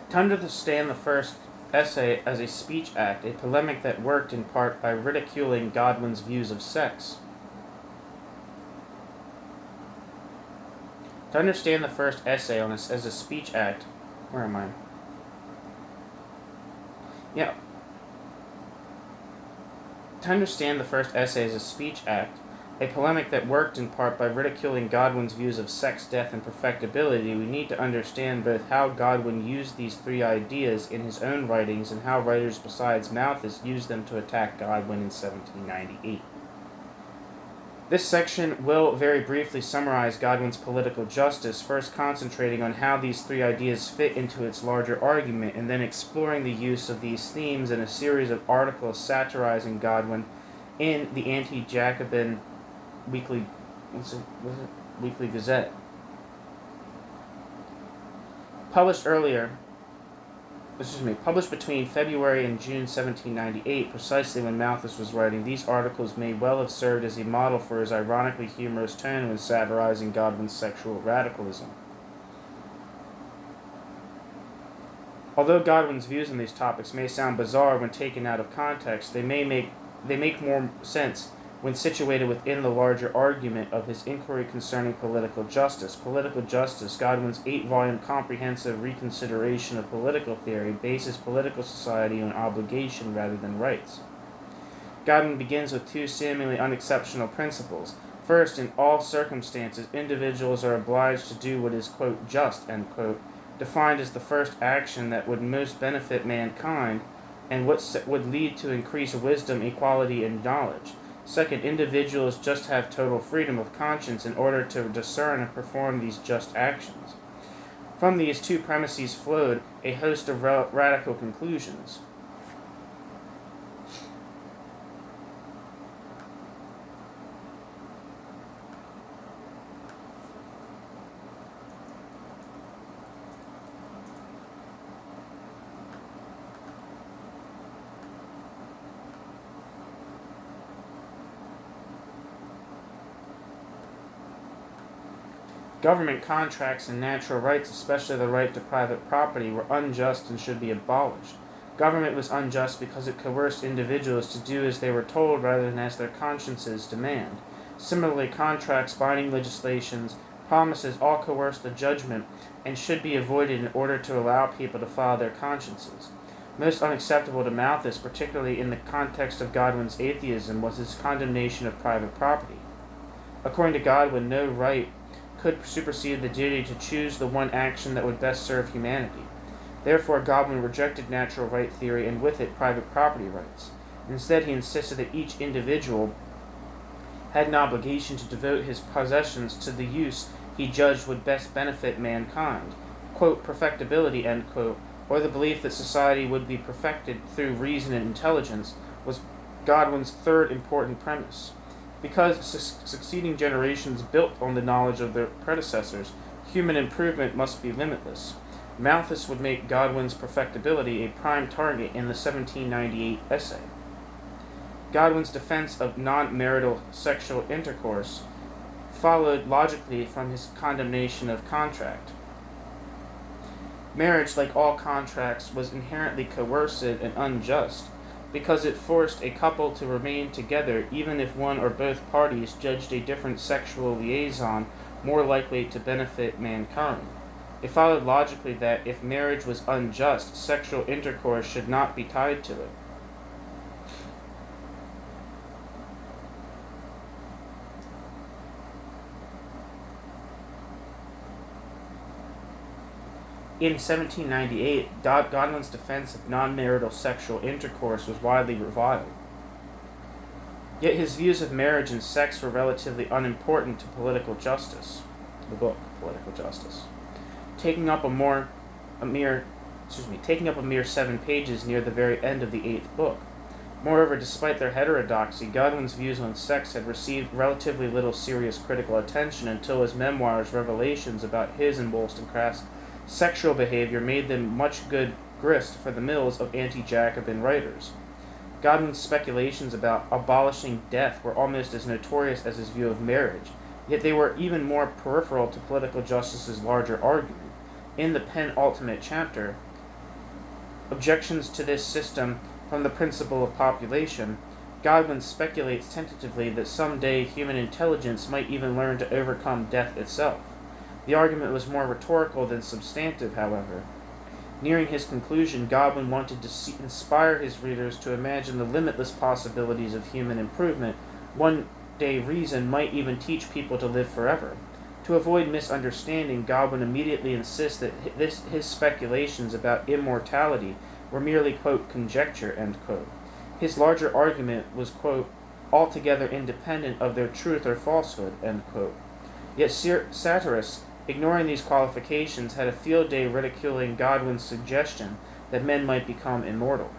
To understand the first essay as a speech act, a polemic that worked in part by ridiculing Godwin's views of sex. To understand the first essay on this as a speech act, where am I? Yeah. To understand the first essay as a speech act, a polemic that worked in part by ridiculing Godwin's views of sex, death, and perfectibility, we need to understand both how Godwin used these three ideas in his own writings and how writers besides Malthus used them to attack Godwin in 1798. This section will very briefly summarize Godwin's political justice, first concentrating on how these three ideas fit into its larger argument, and then exploring the use of these themes in a series of articles satirizing Godwin in the anti-Jacobin Weekly Gazette. Published between February and June 1798, precisely when Malthus was writing, these articles may well have served as a model for his ironically humorous tone when satirizing Godwin's sexual radicalism. Although Godwin's views on these topics may sound bizarre when taken out of context, they make more sense when situated within the larger argument of his inquiry concerning political justice. Political justice, Godwin's 8-volume comprehensive reconsideration of political theory, bases political society on obligation rather than rights. Godwin begins with two seemingly unexceptional principles. First, in all circumstances, individuals are obliged to do what is, quote, just, end quote, defined as the first action that would most benefit mankind and what would lead to increased wisdom, equality, and knowledge. Second, individuals just have total freedom of conscience in order to discern and perform these just actions. From these two premises flowed a host of radical conclusions. Government contracts and natural rights, especially the right to private property, were unjust and should be abolished. Government was unjust because it coerced individuals to do as they were told rather than as their consciences demand. Similarly, contracts, binding legislations, promises all coerce the judgment and should be avoided in order to allow people to follow their consciences. Most unacceptable to Malthus, particularly in the context of Godwin's atheism, was his condemnation of private property. According to Godwin, no right could supersede the duty to choose the one action that would best serve humanity. Therefore, Godwin rejected natural right theory and with it private property rights. Instead, he insisted that each individual had an obligation to devote his possessions to the use he judged would best benefit mankind, quote, perfectibility, end quote, or the belief that society would be perfected through reason and intelligence, was Godwin's third important premise. Because succeeding generations built on the knowledge of their predecessors, human improvement must be limitless. Malthus would make Godwin's perfectibility a prime target in the 1798 essay. Godwin's defense of non-marital sexual intercourse followed logically from his condemnation of contract. Marriage, like all contracts, was inherently coercive and unjust, because it forced a couple to remain together even if one or both parties judged a different sexual liaison more likely to benefit mankind. It followed logically that if marriage was unjust, sexual intercourse should not be tied to it. In 1798, Godwin's defense of non-marital sexual intercourse was widely reviled. Yet his views of marriage and sex were relatively unimportant to political justice, the book, Political Justice, taking up a mere 7 pages near the very end of the 8th book. Moreover, despite their heterodoxy, Godwin's views on sex had received relatively little serious critical attention until his memoirs, Revelations, about his and Wollstonecraft's sexual behavior made them much good grist for the mills of anti-Jacobin writers. Godwin's speculations about abolishing death were almost as notorious as his view of marriage, yet they were even more peripheral to political justice's larger argument. In the penultimate chapter, objections to this system from the principle of population, Godwin speculates tentatively that someday human intelligence might even learn to overcome death itself. The argument was more rhetorical than substantive, however. Nearing his conclusion, Godwin wanted to inspire his readers to imagine the limitless possibilities of human improvement. One day reason might even teach people to live forever. To avoid misunderstanding, Godwin immediately insists that his speculations about immortality were merely, quote, conjecture, end quote. His larger argument was, quote, altogether independent of their truth or falsehood, end quote. Yet satirists, ignoring these qualifications, had a field day ridiculing Godwin's suggestion that men might become immortal.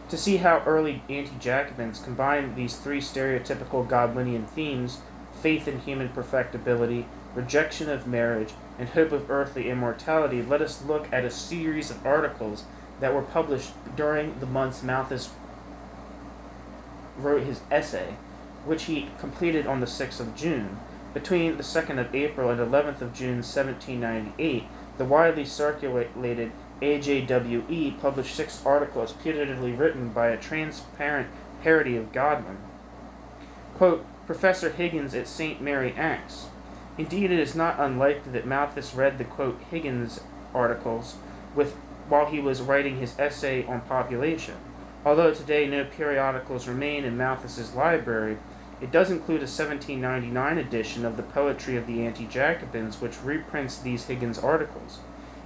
To see how early anti-Jacobins combined these three stereotypical Godwinian themes, faith in human perfectibility, rejection of marriage, and hope of earthly immortality, let us look at a series of articles that were published during the months Malthus wrote his essay, which he completed on the 6th of June. Between the 2nd of April and 11th of June 1798, the widely circulated AJWE published 6 articles putatively written by a transparent parody of Godwin. Quote, Professor Higgins at St. Mary Axe. Indeed, it is not unlikely that Malthus read the, quote, Higgins articles while he was writing his essay on population. Although today no periodicals remain in Malthus's library, it does include a 1799 edition of the Poetry of the Anti-Jacobins, which reprints these Higgins articles.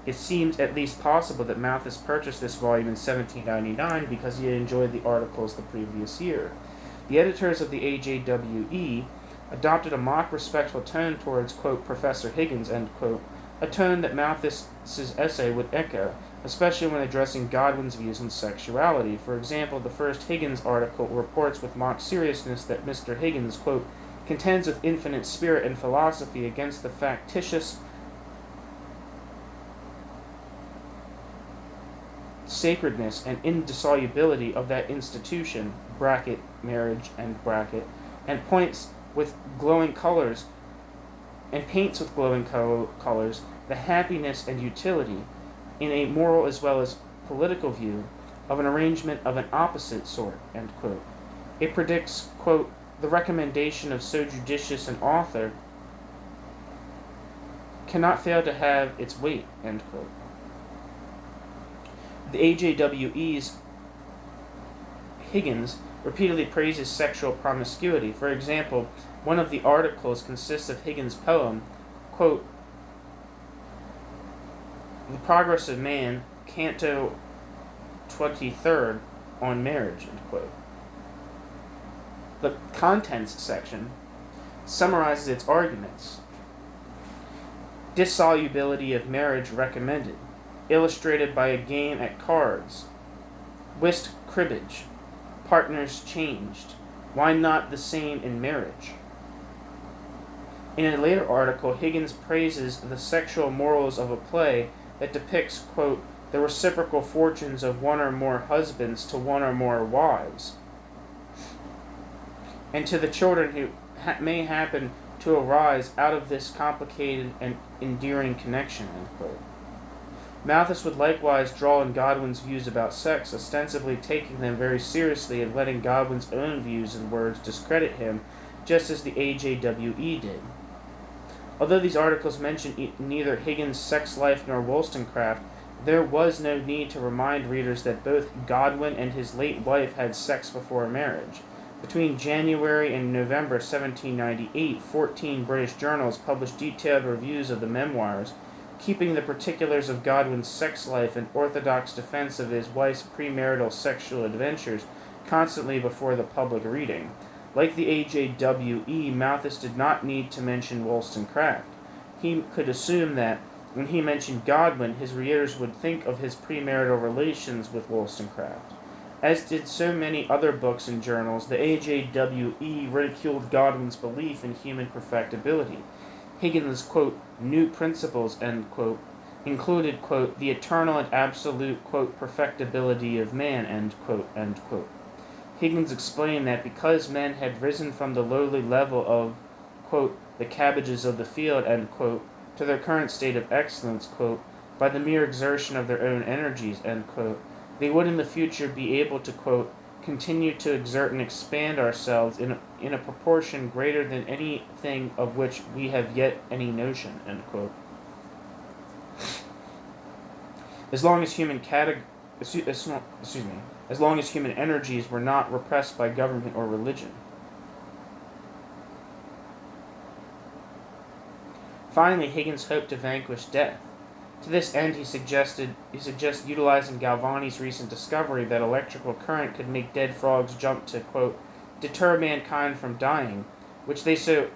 It seems at least possible that Malthus purchased this volume in 1799 because he had enjoyed the articles the previous year. The editors of the AJWE adopted a mock respectful tone towards, quote, Professor Higgins, end quote, a tone that Malthus's essay would echo, especially when addressing Godwin's views on sexuality. For example, the first Higgins article reports with mock seriousness that Mr. Higgins, quote, contends with infinite spirit and philosophy against the factitious sacredness and indissolubility of that institution, bracket, marriage, and bracket, and paints with glowing colors the happiness and utility, in a moral as well as political view, of an arrangement of an opposite sort, end quote. It predicts, quote, the recommendation of so judicious an author cannot fail to have its weight, end quote. The AJWE's Higgins repeatedly praises sexual promiscuity. For example, one of the articles consists of Higgins' poem, quote, The Progress of Man, Canto 23rd, on marriage, end quote. The contents section summarizes its arguments. Dissolubility of marriage recommended, illustrated by a game at cards. Whist cribbage. Partners changed. Why not the same in marriage? In a later article, Higgins praises the sexual morals of a play that depicts, quote, the reciprocal fortunes of one or more husbands to one or more wives, and to the children who may happen to arise out of this complicated and endearing connection, end quote. Malthus would likewise draw on Godwin's views about sex, ostensibly taking them very seriously and letting Godwin's own views and words discredit him, just as the AJWE did. Although these articles mention neither Higgins' sex life nor Wollstonecraft, there was no need to remind readers that both Godwin and his late wife had sex before marriage. Between January and November 1798, 14 British journals published detailed reviews of the memoirs, keeping the particulars of Godwin's sex life and orthodox defense of his wife's premarital sexual adventures constantly before the public reading. Like the AJWE, Malthus did not need to mention Wollstonecraft. He could assume that, when he mentioned Godwin, his readers would think of his premarital relations with Wollstonecraft. As did so many other books and journals, the AJWE ridiculed Godwin's belief in human perfectibility. Higgins', quote, new principles, end quote, included, quote, the eternal and absolute, quote, perfectibility of man, end quote, end quote. Higgins explained that because men had risen from the lowly level of, quote, the cabbages of the field, end quote, to their current state of excellence, quote, by the mere exertion of their own energies, end quote, they would in the future be able to, quote, continue to exert and expand ourselves in a proportion greater than anything of which we have yet any notion, end quote. As long as human as long as human energies were not repressed by government or religion. Finally, Higgins hoped to vanquish death. To this end, he suggests utilizing Galvani's recent discovery that electrical current could make dead frogs jump to, quote, deter mankind from dying, which they so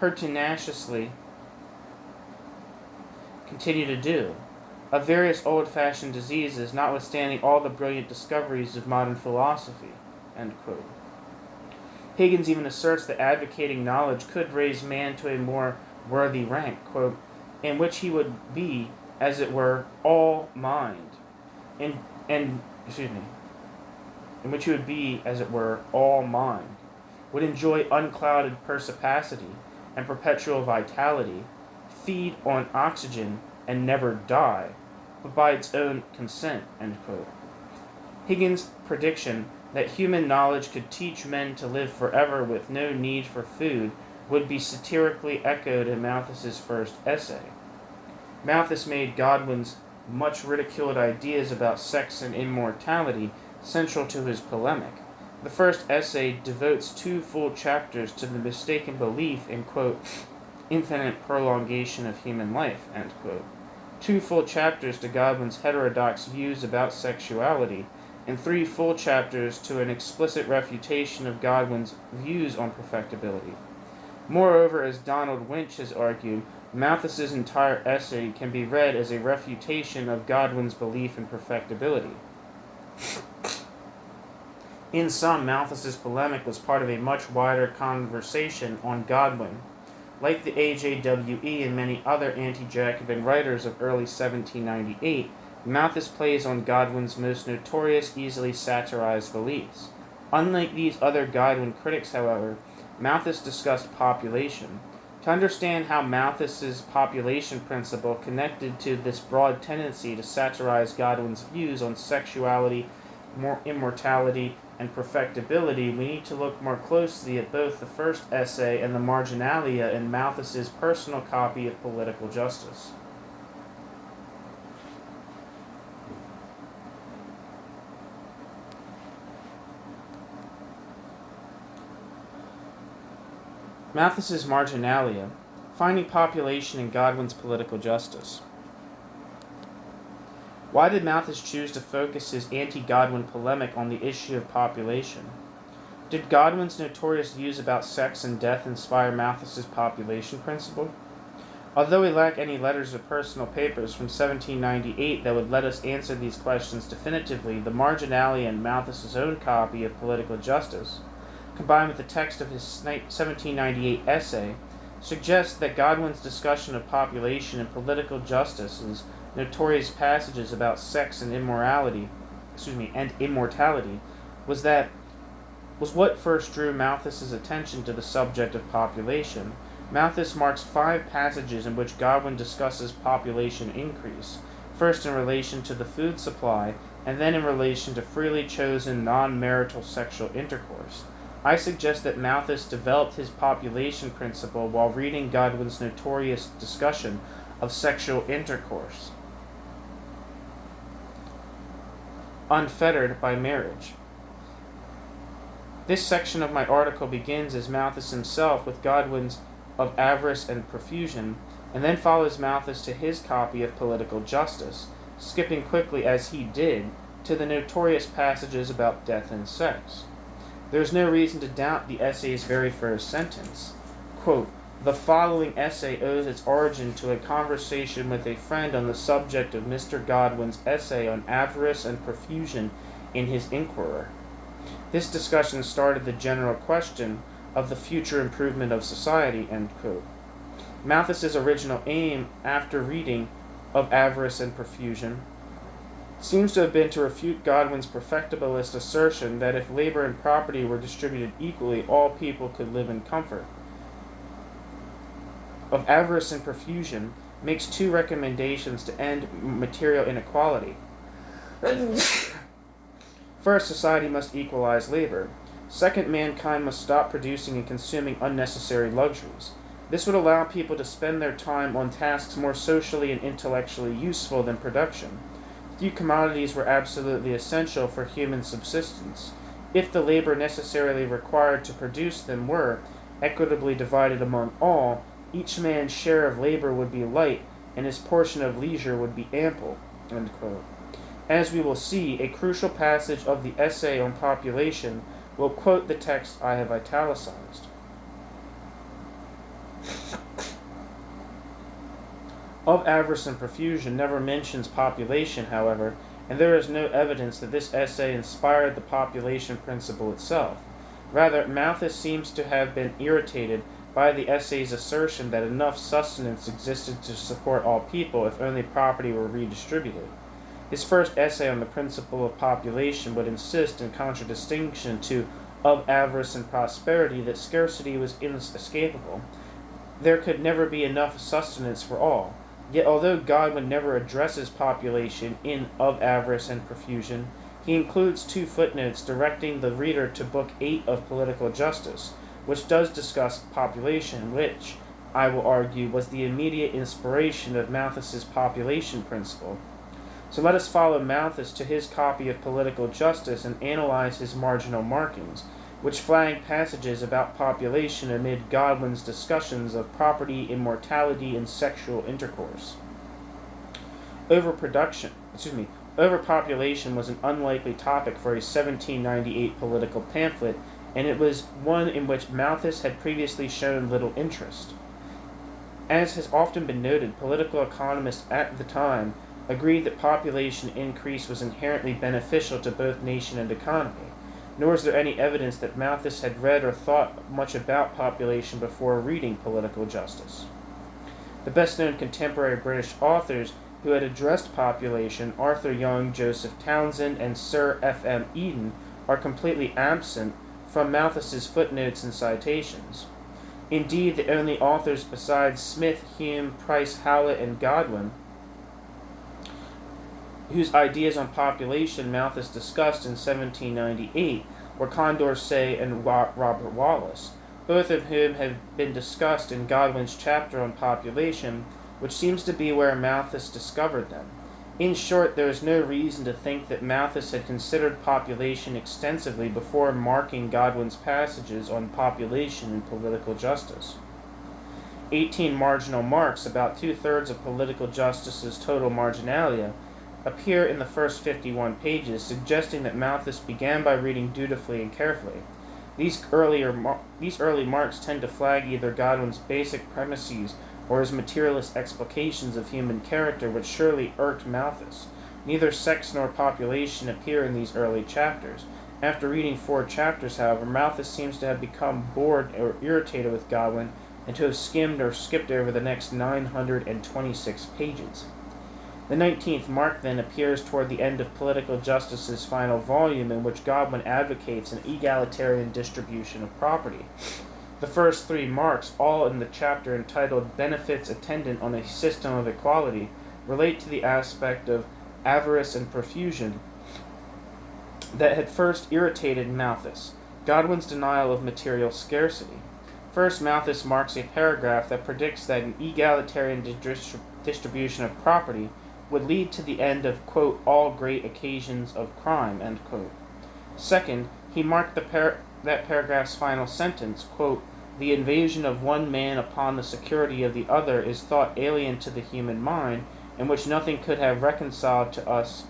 pertinaciously continue to do, of various old-fashioned diseases, notwithstanding all the brilliant discoveries of modern philosophy, end quote. Higgins even asserts that advocating knowledge could raise man to a more worthy rank, quote, in which he would be, as it were, all mind, in which he would be, as it were, all mind, would enjoy unclouded perspicacity and perpetual vitality, feed on oxygen and never die, but by its own consent, end quote. Higgins' prediction that human knowledge could teach men to live forever with no need for food would be satirically echoed in Malthus's first essay. Malthus made Godwin's much ridiculed ideas about sex and immortality central to his polemic. The first essay devotes 2 full chapters to the mistaken belief in, quote, infinite prolongation of human life, end quote. 2 full chapters to Godwin's heterodox views about sexuality, and 3 full chapters to an explicit refutation of Godwin's views on perfectibility. Moreover, as Donald Winch has argued, Malthus's entire essay can be read as a refutation of Godwin's belief in perfectibility. In sum, Malthus's polemic was part of a much wider conversation on Godwin. Like the AJWE and many other anti-Jacobin writers of early 1798, Malthus plays on Godwin's most notorious, easily satirized beliefs. Unlike these other Godwin critics, however, Malthus discussed population. To understand how Malthus's population principle connected to this broad tendency to satirize Godwin's views on sexuality, immortality, and perfectibility, we need to look more closely at both the first essay and the marginalia in Malthus's personal copy of Political Justice. Malthus's marginalia, finding population in Godwin's Political Justice. Why did Malthus choose to focus his anti-Godwin polemic on the issue of population? Did Godwin's notorious views about sex and death inspire Malthus's population principle? Although we lack any letters or personal papers from 1798 that would let us answer these questions definitively, the marginalia in Malthus's own copy of Political Justice, combined with the text of his 1798 essay, suggests that Godwin's discussion of population and political justice's notorious passages about sex and immortality was what first drew Malthus's attention to the subject of population. Malthus marks 5 passages in which Godwin discusses population increase, first in relation to the food supply, and then in relation to freely chosen non-marital sexual intercourse. I suggest that Malthus developed his population principle while reading Godwin's notorious discussion of sexual intercourse, unfettered by marriage. This section of my article begins as Malthus himself with Godwin's of avarice and profusion, and then follows Malthus to his copy of Political Justice, skipping quickly as he did to the notorious passages about death and sex. There is no reason to doubt the essay's very first sentence. Quote, the following essay owes its origin to a conversation with a friend on the subject of Mr. Godwin's essay on avarice and profusion in his Inquirer. This discussion started the general question of the future improvement of society, end quote. Malthus's original aim after reading of avarice and profusion seems to have been to refute Godwin's perfectibilist assertion that if labor and property were distributed equally, all people could live in comfort. Of avarice and profusion, makes two recommendations to end material inequality. First, society must equalize labor. Second, mankind must stop producing and consuming unnecessary luxuries. This would allow people to spend their time on tasks more socially and intellectually useful than production. Few commodities were absolutely essential for human subsistence. If the labor necessarily required to produce them were equitably divided among all, each man's share of labor would be light, and his portion of leisure would be ample. End quote. As we will see, a crucial passage of the essay on population will quote the text I have italicized. Of avarice and profusion never mentions population, however, and there is no evidence that this essay inspired the population principle itself. Rather, Malthus seems to have been irritated by the essay's assertion that enough sustenance existed to support all people if only property were redistributed. His first essay on the principle of population would insist, in contradistinction to Of Avarice and Prosperity, that scarcity was inescapable. There could never be enough sustenance for all. Yet although Godwin never addresses population in Of Avarice and Profusion, he includes two footnotes directing the reader to Book 8 of Political Justice, which does discuss population, which, I will argue, was the immediate inspiration of Malthus's population principle. So let us follow Malthus to his copy of Political Justice and analyze his marginal markings, which flag passages about population amid Godwin's discussions of property, immortality, and sexual intercourse. Overpopulation was an unlikely topic for a 1798 political pamphlet, and it was one in which Malthus had previously shown little interest. As has often been noted, political economists at the time agreed that population increase was inherently beneficial to both nation and economy. Nor is there any evidence that Malthus had read or thought much about population before reading Political Justice. The best-known contemporary British authors who had addressed population, Arthur Young, Joseph Townsend, and Sir F.M. Eden, are completely absent from Malthus's footnotes and citations. Indeed, the only authors besides Smith, Hume, Price, Howlett, and Godwin whose ideas on population Malthus discussed in 1798 were Condorcet and Robert Wallace, both of whom have been discussed in Godwin's chapter on population, which seems to be where Malthus discovered them. In short, there is no reason to think that Malthus had considered population extensively before marking Godwin's passages on population and political justice. 18 marginal marks, about two-thirds of Political Justice's total marginalia, appear in the first 51 pages, suggesting that Malthus began by reading dutifully and carefully. These early marks tend to flag either Godwin's basic premises or his materialist explications of human character, which surely irked Malthus. Neither sex nor population appear in these early chapters. After reading 4 chapters, however, Malthus seems to have become bored or irritated with Godwin and to have skimmed or skipped over the next 926 pages. The 19th mark then appears toward the end of Political Justice's final volume, in which Godwin advocates an egalitarian distribution of property. The first 3 marks, all in the chapter entitled Benefits Attendant on a System of Equality, relate to the aspect of avarice and profusion that had first irritated Malthus, Godwin's denial of material scarcity. First, Malthus marks a paragraph that predicts that an egalitarian distribution of property would lead to the end of, quote, all great occasions of crime, end quote. Second, he marked that paragraph's final sentence, quote, the invasion of one man upon the security of the other is thought alien to the human mind, in which nothing could have reconciled to us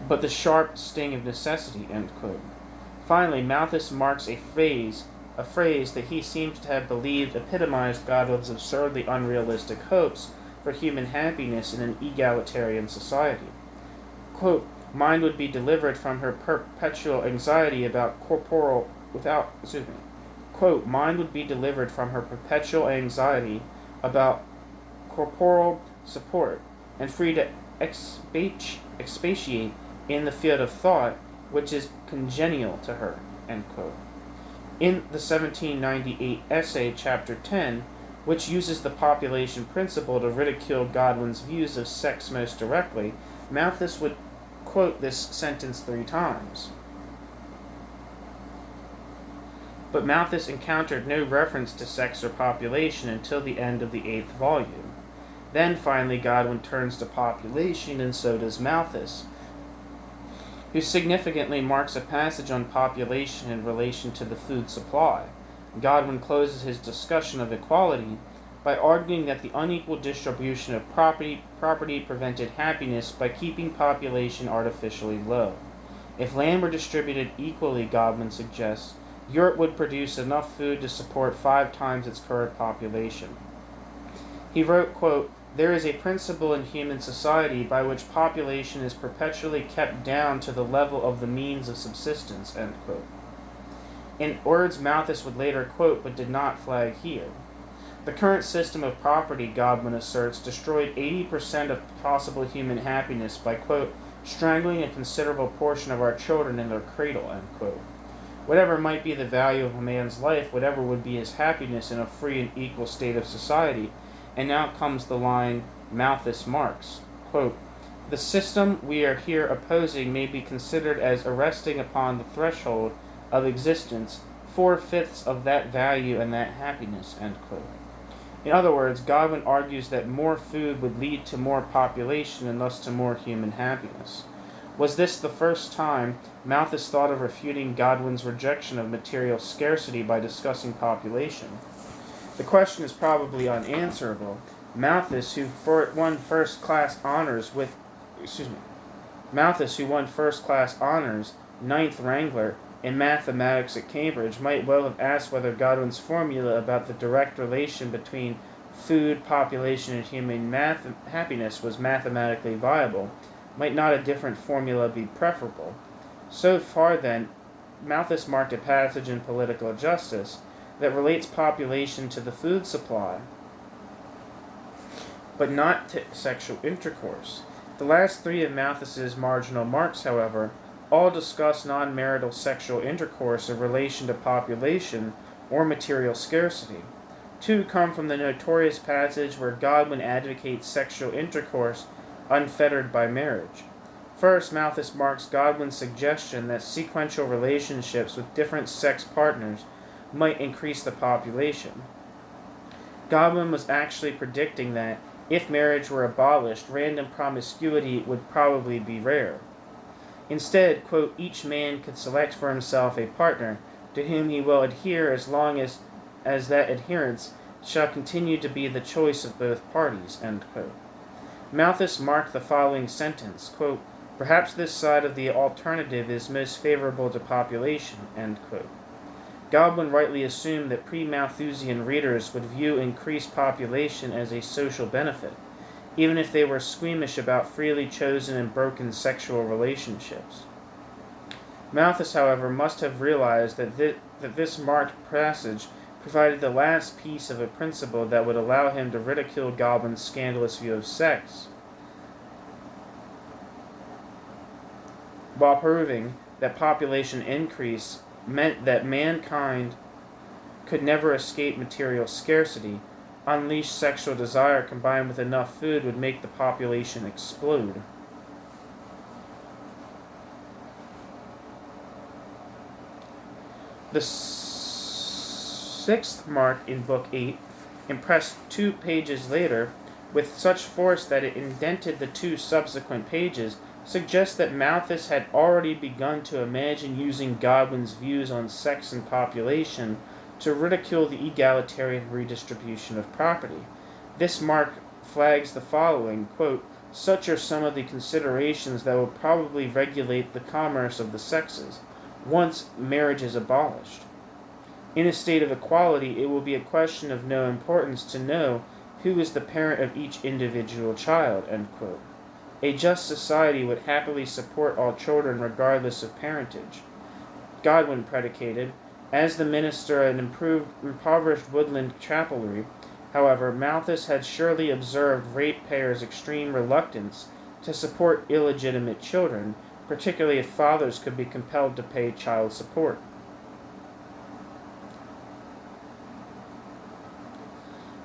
but the sharp sting of necessity, end quote. Finally, Malthus marks a phrase that he seems to have believed epitomized Godwin's absurdly unrealistic hopes for human happiness in an egalitarian society. Quote, mind would be delivered from her perpetual anxiety about corporal support, and free to expatiate in the field of thought which is congenial to her, end quote. In the 1798 essay, chapter 10, which uses the population principle to ridicule Godwin's views of sex most directly, Malthus would quote this sentence 3 times. But Malthus encountered no reference to sex or population until the end of the 8th volume. Then finally Godwin turns to population, and so does Malthus, who significantly marks a passage on population in relation to the food supply. Godwin closes his discussion of equality by arguing that the unequal distribution of property prevented happiness by keeping population artificially low. If land were distributed equally, Godwin suggests, Europe would produce enough food to support 5 times its current population. He wrote, quote, "There is a principle in human society by which population is perpetually kept down to the level of the means of subsistence," end quote. In words Malthus would later quote but did not flag here. The current system of property, Godwin asserts, destroyed 80% of possible human happiness by, quote, "strangling a considerable portion of our children in their cradle," end quote. Whatever might be the value of a man's life, whatever would be his happiness in a free and equal state of society. And now comes the line Malthus marks, quote, "The system we are here opposing may be considered as arresting upon the threshold of existence 4/5 of that value and that happiness," end quote. In other words, Godwin argues that more food would lead to more population and thus to more human happiness. Was this the first time Malthus thought of refuting Godwin's rejection of material scarcity by discussing population? The question is probably unanswerable. Malthus, who won first-class honors, 9th Wrangler, in mathematics at Cambridge, might well have asked whether Godwin's formula about the direct relation between food, population, and human happiness was mathematically viable. Might not a different formula be preferable? So far, then, Malthus marked a passage in Political Justice that relates population to the food supply, but not to sexual intercourse. The last 3 of Malthus's marginal marks, however, all discuss non-marital sexual intercourse in relation to population or material scarcity. 2 come from the notorious passage where Godwin advocates sexual intercourse unfettered by marriage. First, Malthus marks Godwin's suggestion that sequential relationships with different sex partners might increase the population. Godwin was actually predicting that, if marriage were abolished, random promiscuity would probably be rare. Instead, quote, "each man could select for himself a partner to whom he will adhere as long as that adherence shall continue to be the choice of both parties," end quote. Malthus marked the following sentence, quote, "Perhaps this side of the alternative is most favorable to population," end quote. Godwin rightly assumed that pre-Malthusian readers would view increased population as a social benefit, even if they were squeamish about freely chosen and broken sexual relationships. Malthus, however, must have realized that this marked passage provided the last piece of a principle that would allow him to ridicule Godwin's scandalous view of sex, while proving that population increase meant that mankind could never escape material scarcity. Unleashed sexual desire combined with enough food would make the population explode. The 6th mark in Book 8, impressed 2 pages later with such force that it indented the 2 subsequent pages, suggests that Malthus had already begun to imagine using Godwin's views on sex and population to ridicule the egalitarian redistribution of property. This mark flags the following, quote, "Such are some of the considerations that will probably regulate the commerce of the sexes, once marriage is abolished. In a state of equality, it will be a question of no importance to know who is the parent of each individual child," end quote. A just society would happily support all children regardless of parentage. Godwin predicated, as the minister an impoverished woodland chapelry. However, Malthus had surely observed ratepayers' extreme reluctance to support illegitimate children, particularly if fathers could be compelled to pay child support.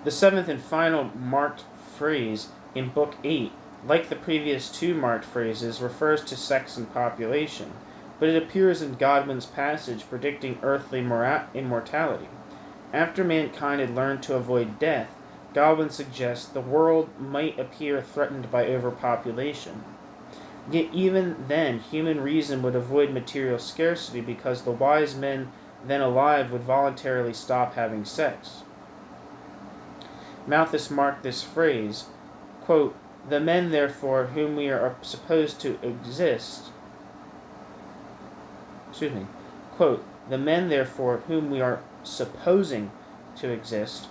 The seventh and final marked phrase in Book 8, like the previous two marked phrases, refers to sex and population, but it appears in Godwin's passage predicting earthly immortality. After mankind had learned to avoid death, Godwin suggests the world might appear threatened by overpopulation. Yet even then, human reason would avoid material scarcity because the wise men then alive would voluntarily stop having sex. Malthus marked this phrase, quote, "The men, therefore, whom we are supposed to exist," quote, "the men, therefore, whom we are supposing to exist,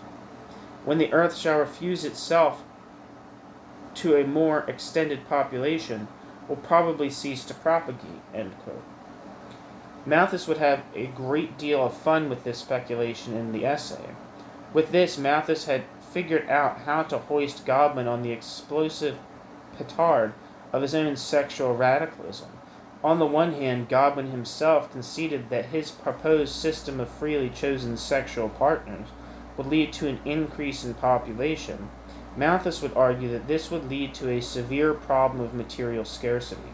when the earth shall refuse itself to a more extended population, will probably cease to propagate," end quote. Malthus would have a great deal of fun with this speculation in the essay. With this, Malthus had figured out how to hoist Godwin on the explosive petard of his own sexual radicalism. On the one hand, Godwin himself conceded that his proposed system of freely chosen sexual partners would lead to an increase in population. Malthus would argue that this would lead to a severe problem of material scarcity.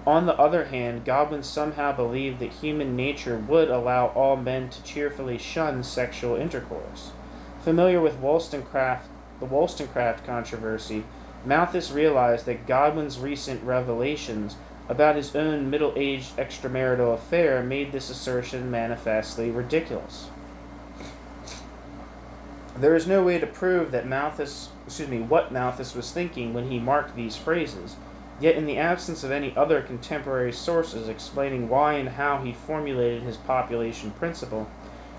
On the other hand, Godwin somehow believed that human nature would allow all men to cheerfully shun sexual intercourse. Familiar with the Wollstonecraft controversy, Malthus realized that Godwin's recent revelations about his own middle-aged extramarital affair made this assertion manifestly ridiculous. There is no way to prove that what Malthus was thinking when he marked these phrases, yet in the absence of any other contemporary sources explaining why and how he formulated his population principle,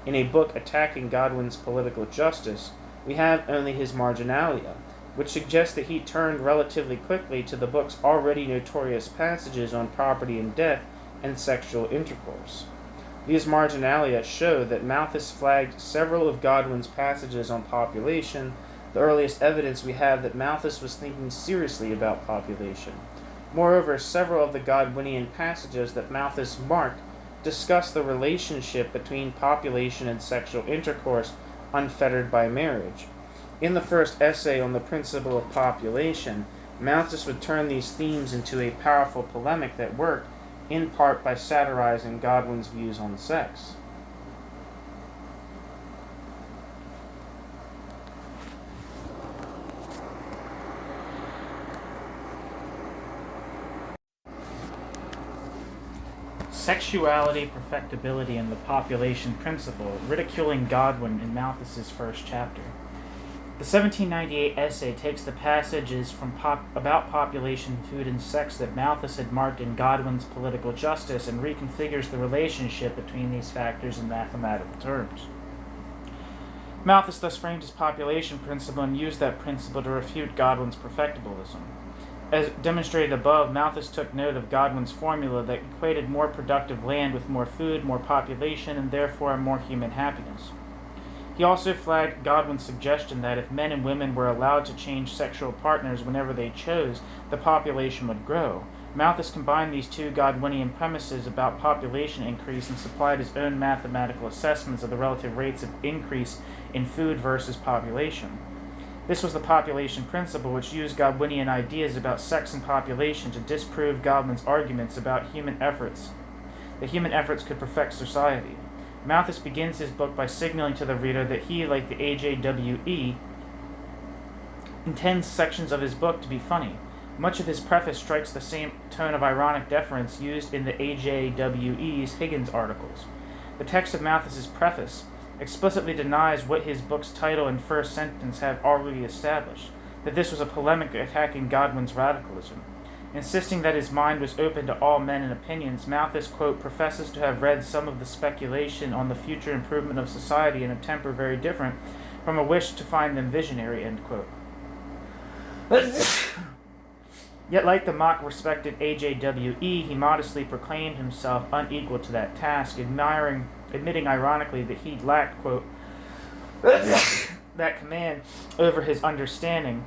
in a book attacking Godwin's political justice, we have only his marginalia, which suggests that he turned relatively quickly to the book's already notorious passages on property and death and sexual intercourse. These marginalia show that Malthus flagged several of Godwin's passages on population, the earliest evidence we have that Malthus was thinking seriously about population. Moreover, several of the Godwinian passages that Malthus marked discuss the relationship between population and sexual intercourse unfettered by marriage. In the first essay on the principle of population, Malthus would turn these themes into a powerful polemic that worked, in part, by satirizing Godwin's views on sex. Sexuality, Perfectibility, and the Population Principle, ridiculing Godwin in Malthus's first chapter. The 1798 essay takes the passages about population, food, and sex that Malthus had marked in Godwin's political justice and reconfigures the relationship between these factors in mathematical terms. Malthus thus framed his population principle and used that principle to refute Godwin's perfectibilism. As demonstrated above, Malthus took note of Godwin's formula that equated more productive land with more food, more population, and therefore more human happiness. He also flagged Godwin's suggestion that if men and women were allowed to change sexual partners whenever they chose, the population would grow. Malthus combined these two Godwinian premises about population increase and supplied his own mathematical assessments of the relative rates of increase in food versus population. This was the population principle, which used Godwinian ideas about sex and population to disprove Godwin's arguments about that human efforts could perfect society. Malthus begins his book by signaling to the reader that he, like the AJWE, intends sections of his book to be funny. Much of his preface strikes the same tone of ironic deference used in the AJWE's Higgins articles. The text of Malthus's preface explicitly denies what his book's title and first sentence have already established, that this was a polemic attacking Godwin's radicalism. Insisting that his mind was open to all men and opinions, Malthus, quote, professes to have read some of the speculation on the future improvement of society in a temper very different from a wish to find them visionary, end quote. Yet, like the mock-respected AJWE, he modestly proclaimed himself unequal to that task, admitting ironically that he lacked, quote, that command over his understanding,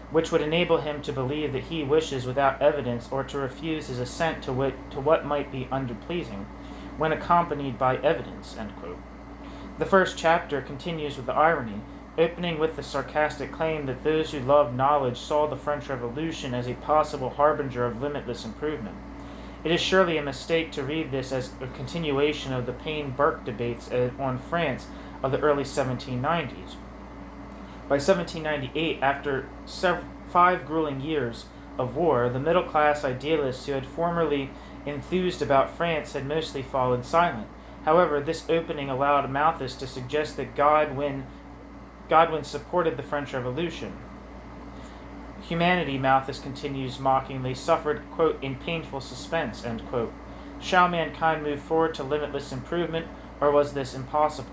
which would enable him to believe that he wishes without evidence or to refuse his assent to what might be underpleasing, when accompanied by evidence, end quote. The first chapter continues with the irony, opening with the sarcastic claim that those who loved knowledge saw the French Revolution as a possible harbinger of limitless improvement. It is surely a mistake to read this as a continuation of the Paine-Burke debates on France of the early 1790s. By 1798, after 5 grueling years of war, the middle-class idealists who had formerly enthused about France had mostly fallen silent. However, this opening allowed Malthus to suggest that Godwin supported the French Revolution. Humanity, Malthus continues mockingly, suffered, quote, in painful suspense, end quote. Shall mankind move forward to limitless improvement, or was this impossible?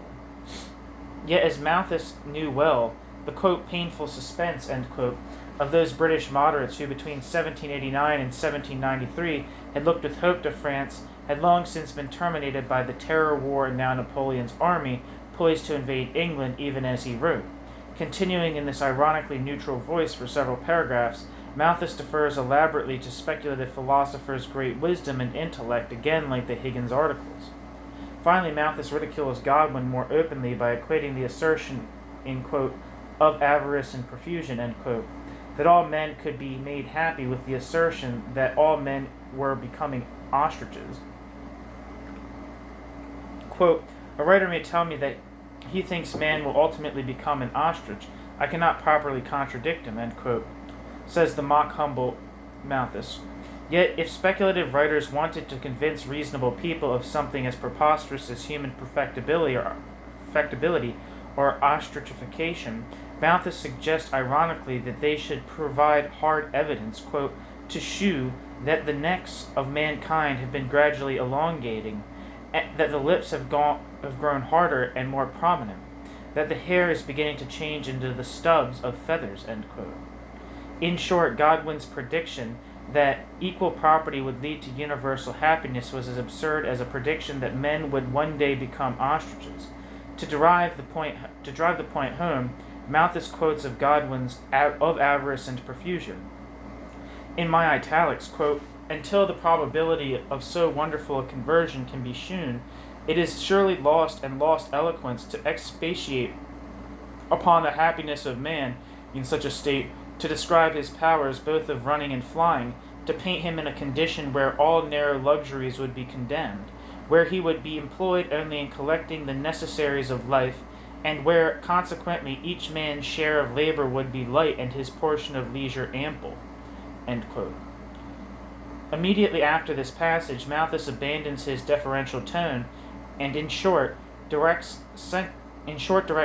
Yet, as Malthus knew well, the, quote, painful suspense, end quote, of those British moderates who between 1789 and 1793 had looked with hope to France had long since been terminated by the terror war and now Napoleon's army poised to invade England even as he wrote. Continuing in this ironically neutral voice for several paragraphs, Malthus defers elaborately to speculative philosophers' great wisdom and intellect, again like the Higgins articles. Finally, Malthus ridicules Godwin more openly by equating the assertion, in quote, of avarice and profusion, end quote, that all men could be made happy with the assertion that all men were becoming ostriches. Quote, a writer may tell me that he thinks man will ultimately become an ostrich. I cannot properly contradict him, end quote, says the mock-humble Malthus. Yet, if speculative writers wanted to convince reasonable people of something as preposterous as human perfectibility or ostrichification, Malthus suggests ironically that they should provide hard evidence, quote, to shew that the necks of mankind have been gradually elongating, that the lips have grown harder and more prominent, that the hair is beginning to change into the stubs of feathers, end quote. In short, Godwin's prediction that equal property would lead to universal happiness was as absurd as a prediction that men would one day become ostriches. To drive the point home, Malthus quotes of Godwin's of avarice and profusion. In my italics, quote, until the probability of so wonderful a conversion can be shewn, it is surely lost eloquence to expatiate upon the happiness of man in such a state, to describe his powers both of running and flying, to paint him in a condition where all narrow luxuries would be condemned, where he would be employed only in collecting the necessaries of life, and where, consequently, each man's share of labor would be light and his portion of leisure ample, end quote. Immediately after this passage, Malthus abandons his deferential tone and, in short, direct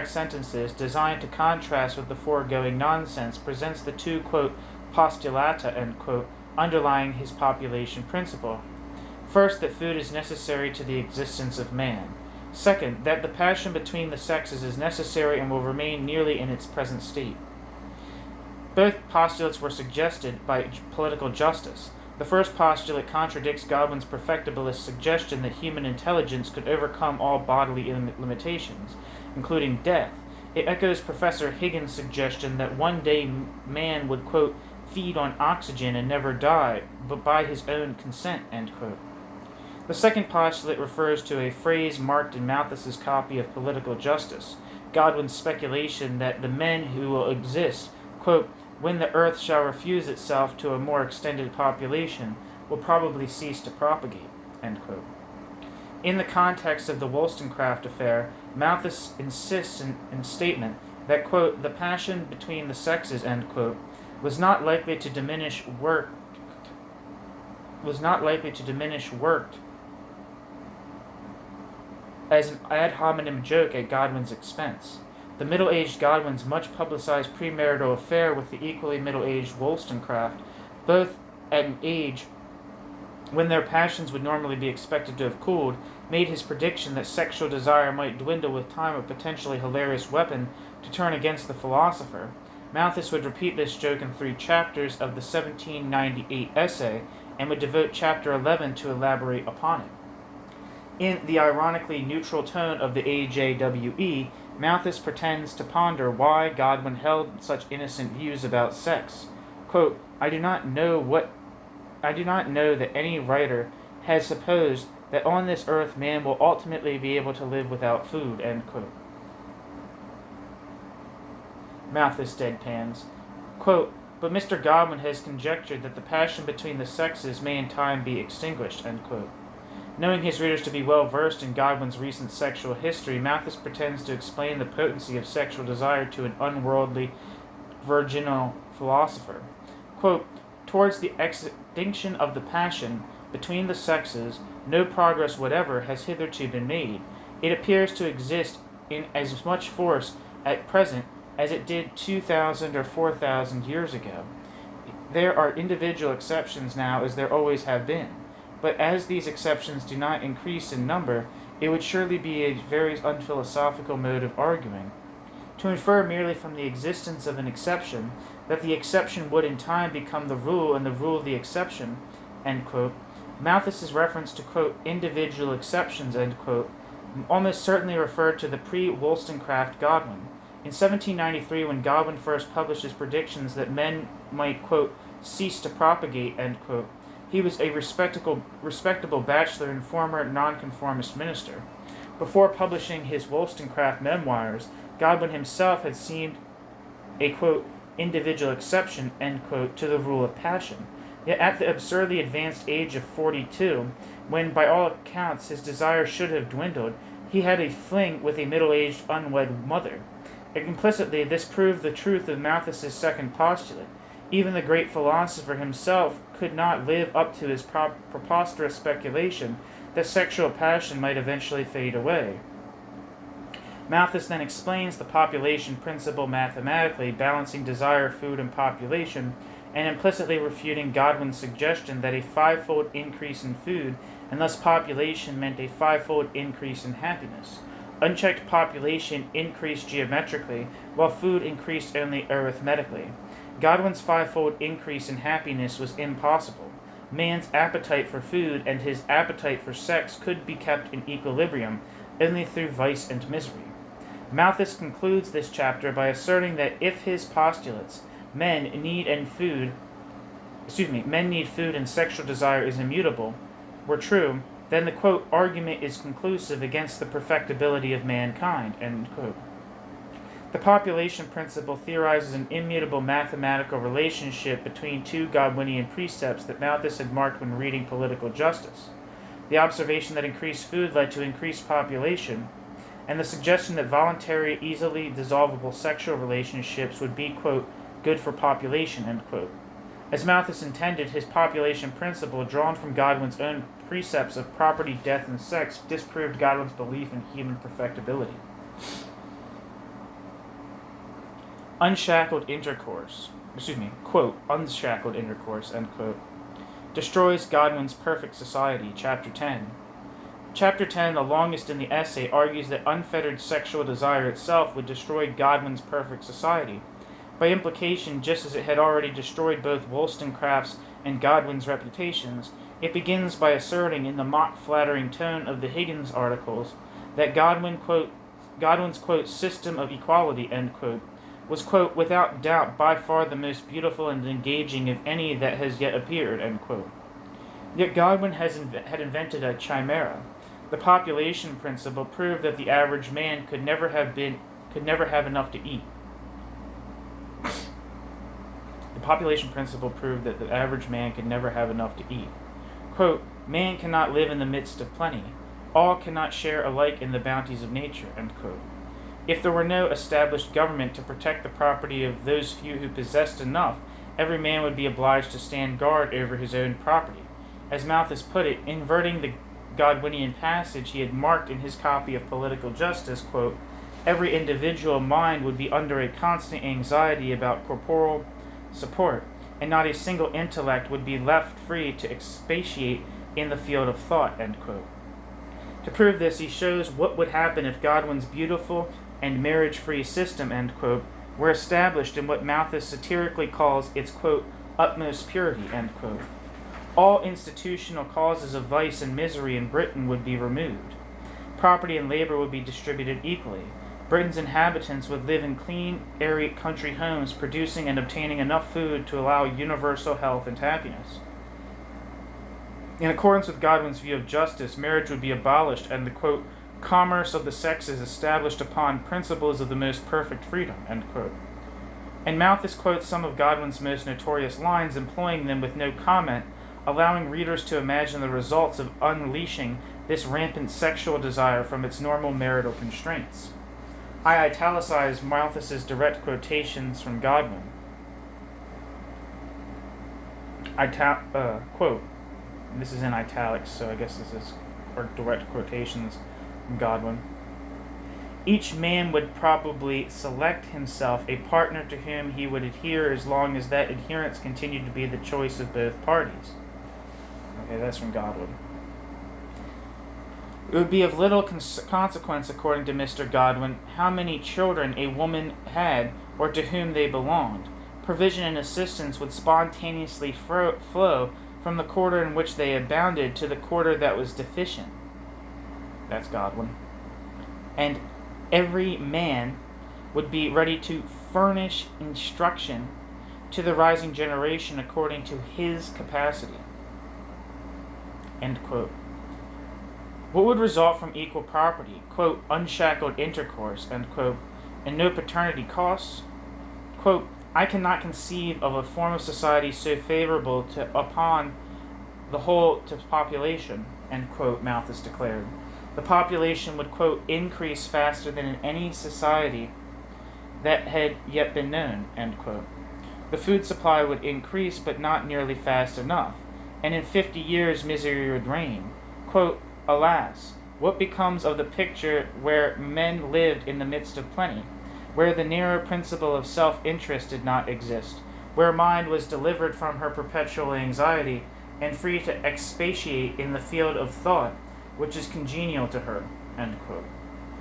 sentences designed to contrast with the foregoing nonsense, presents the two, quote, postulata, end quote, underlying his population principle. First, that food is necessary to the existence of man. Second, that the passion between the sexes is necessary and will remain nearly in its present state. Both postulates were suggested by political justice. The first postulate contradicts Godwin's perfectibilist suggestion that human intelligence could overcome all bodily limitations, including death. It echoes Professor Higgins' suggestion that one day man would, quote, feed on oxygen and never die, but by his own consent, end quote. The second postulate refers to a phrase marked in Malthus's copy of Political Justice, Godwin's speculation that the men who will exist, quote, when the earth shall refuse itself to a more extended population, will probably cease to propagate, end quote. In the context of the Wollstonecraft affair, Malthus insists in statement that, quote, the passion between the sexes, end quote, was not likely to diminish worked as an ad hominem joke at Godwin's expense. The middle-aged Godwin's much-publicized premarital affair with the equally middle-aged Wollstonecraft, both at an age when their passions would normally be expected to have cooled, made his prediction that sexual desire might dwindle with time a potentially hilarious weapon to turn against the philosopher. Malthus would repeat this joke in 3 chapters of the 1798 essay, and would devote chapter 11 to elaborate upon it. In the ironically neutral tone of the AJWE, Malthus pretends to ponder why Godwin held such innocent views about sex. Quote, I do not know that any writer has supposed that on this earth man will ultimately be able to live without food, end quote. Malthus deadpans. Quote, but Mr. Godwin has conjectured that the passion between the sexes may in time be extinguished, end quote. Knowing his readers to be well versed in Godwin's recent sexual history, Malthus pretends to explain the potency of sexual desire to an unworldly, virginal philosopher. Quote, towards the extinction of the passion between the sexes, no progress whatever has hitherto been made. It appears to exist in as much force at present as it did 2,000 or 4,000 years ago. There are individual exceptions now, as there always have been, but as these exceptions do not increase in number, it would surely be a very unphilosophical mode of arguing. To infer merely from the existence of an exception that the exception would in time become the rule and the rule the exception, end quote, Malthus's reference to, quote, individual exceptions, end quote, almost certainly referred to the pre-Wollstonecraft Godwin. In 1793, when Godwin first published his predictions that men might, quote, cease to propagate, end quote, he was a respectable bachelor and former nonconformist minister. Before publishing his Wollstonecraft memoirs, Godwin himself had seemed a, quote, individual exception, end quote, to the rule of passion. Yet at the absurdly advanced age of 42, when by all accounts his desire should have dwindled, he had a fling with a middle-aged unwed mother. Implicitly, this proved the truth of Malthus's second postulate. Even the great philosopher himself could not live up to his preposterous speculation that sexual passion might eventually fade away. Malthus then explains the population principle mathematically, balancing desire, food, and population, and implicitly refuting Godwin's suggestion that a fivefold increase in food and thus population meant a fivefold increase in happiness. Unchecked population increased geometrically, while food increased only arithmetically. Godwin's fivefold increase in happiness was impossible. Man's appetite for food and his appetite for sex could be kept in equilibrium only through vice and misery. Malthus concludes this chapter by asserting that if his postulates, men need food and sexual desire is immutable, were true, then the, quote, argument is conclusive against the perfectibility of mankind, end quote. The population principle theorizes an immutable mathematical relationship between two Godwinian precepts that Malthus had marked when reading Political Justice. The observation that increased food led to increased population, and the suggestion that voluntary, easily dissolvable sexual relationships would be, quote, good for population, end quote. As Malthus intended, his population principle, drawn from Godwin's own precepts of property, death, and sex, disproved Godwin's belief in human perfectibility. Unshackled intercourse, end quote, destroys Godwin's perfect society, Chapter 10. Chapter 10, the longest in the essay, argues that unfettered sexual desire itself would destroy Godwin's perfect society. By implication, just as it had already destroyed both Wollstonecraft's and Godwin's reputations, it begins by asserting in the mock-flattering tone of the Higgins articles that Godwin's, quote, system of equality, end quote, was, quote, without doubt by far the most beautiful and engaging of any that has yet appeared, end quote. Yet Godwin had invented a chimera. The population principle proved that the average man could never have enough to eat. The population principle proved that the average man could never have enough to eat. Quote, man cannot live in the midst of plenty. All cannot share alike in the bounties of nature, end quote. If there were no established government to protect the property of those few who possessed enough, every man would be obliged to stand guard over his own property. As Malthus put it, inverting the Godwinian passage he had marked in his copy of Political Justice, quote, every individual mind would be under a constant anxiety about corporal support, and not a single intellect would be left free to expatiate in the field of thought, end quote. To prove this, he shows what would happen if Godwin's beautiful and marriage-free system, end quote, were established in what Malthus satirically calls its, quote, utmost purity, end quote. All institutional causes of vice and misery in Britain would be removed. Property and labor would be distributed equally. Britain's inhabitants would live in clean, airy country homes, producing and obtaining enough food to allow universal health and happiness. In accordance with Godwin's view of justice, marriage would be abolished and the, quote, commerce of the sexes established upon principles of the most perfect freedom, end quote. And Malthus quotes some of Godwin's most notorious lines, employing them with no comment, allowing readers to imagine the results of unleashing this rampant sexual desire from its normal marital constraints. I italicize Malthus's direct quotations from Godwin. Quote, and this is in italics, so I guess this is direct quotations from Godwin. Each man would probably select himself a partner to whom he would adhere as long as that adherence continued to be the choice of both parties. Okay, that's from Godwin. It would be of little consequence, according to Mr. Godwin, how many children a woman had or to whom they belonged. Provision and assistance would spontaneously flow from the quarter in which they abounded to the quarter that was deficient. That's Godwin. And every man would be ready to furnish instruction to the rising generation according to his capacity. End quote. What would result from equal property? Quote, unshackled intercourse, end quote, and no paternity costs? Quote, I cannot conceive of a form of society so favorable upon the whole to population, end quote, Malthus declared. The population would, quote, increase faster than in any society that had yet been known, end quote. The food supply would increase, but not nearly fast enough, and in 50 years misery would reign. Quote, alas, what becomes of the picture where men lived in the midst of plenty, where the narrow principle of self-interest did not exist, where mind was delivered from her perpetual anxiety and free to expatiate in the field of thought, which is congenial to her, end quote,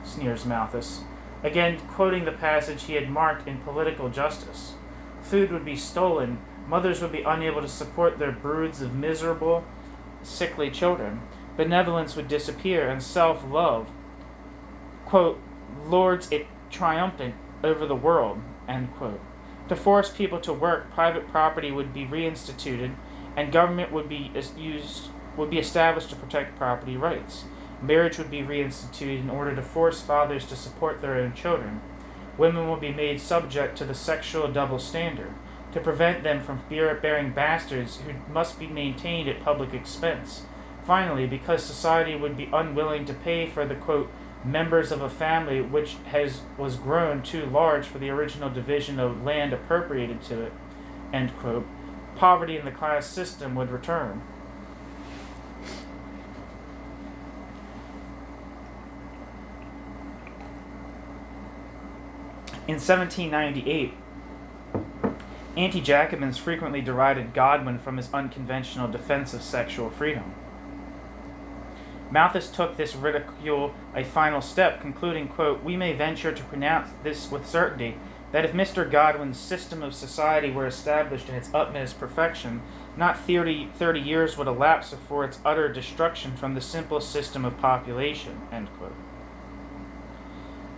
sneers Malthus, again quoting the passage he had marked in Political Justice. Food would be stolen, mothers would be unable to support their broods of miserable, sickly children, benevolence would disappear, and self-love, quote, lords it triumphant over the world, end quote. To force people to work, private property would be reinstituted, and government would be established to protect property rights. Marriage would be reinstituted in order to force fathers to support their own children. Women would be made subject to the sexual double standard, to prevent them from bearing bastards who must be maintained at public expense. Finally, because society would be unwilling to pay for the, quote, members of a family which was grown too large for the original division of land appropriated to it, end quote, poverty in the class system would return. In 1798, anti-Jacobins frequently derided Godwin from his unconventional defense of sexual freedom. Malthus took this ridicule a final step, concluding, quote, we may venture to pronounce this with certainty, that if Mr. Godwin's system of society were established in its utmost perfection, not 30 years would elapse before its utter destruction from the simple system of population, end quote.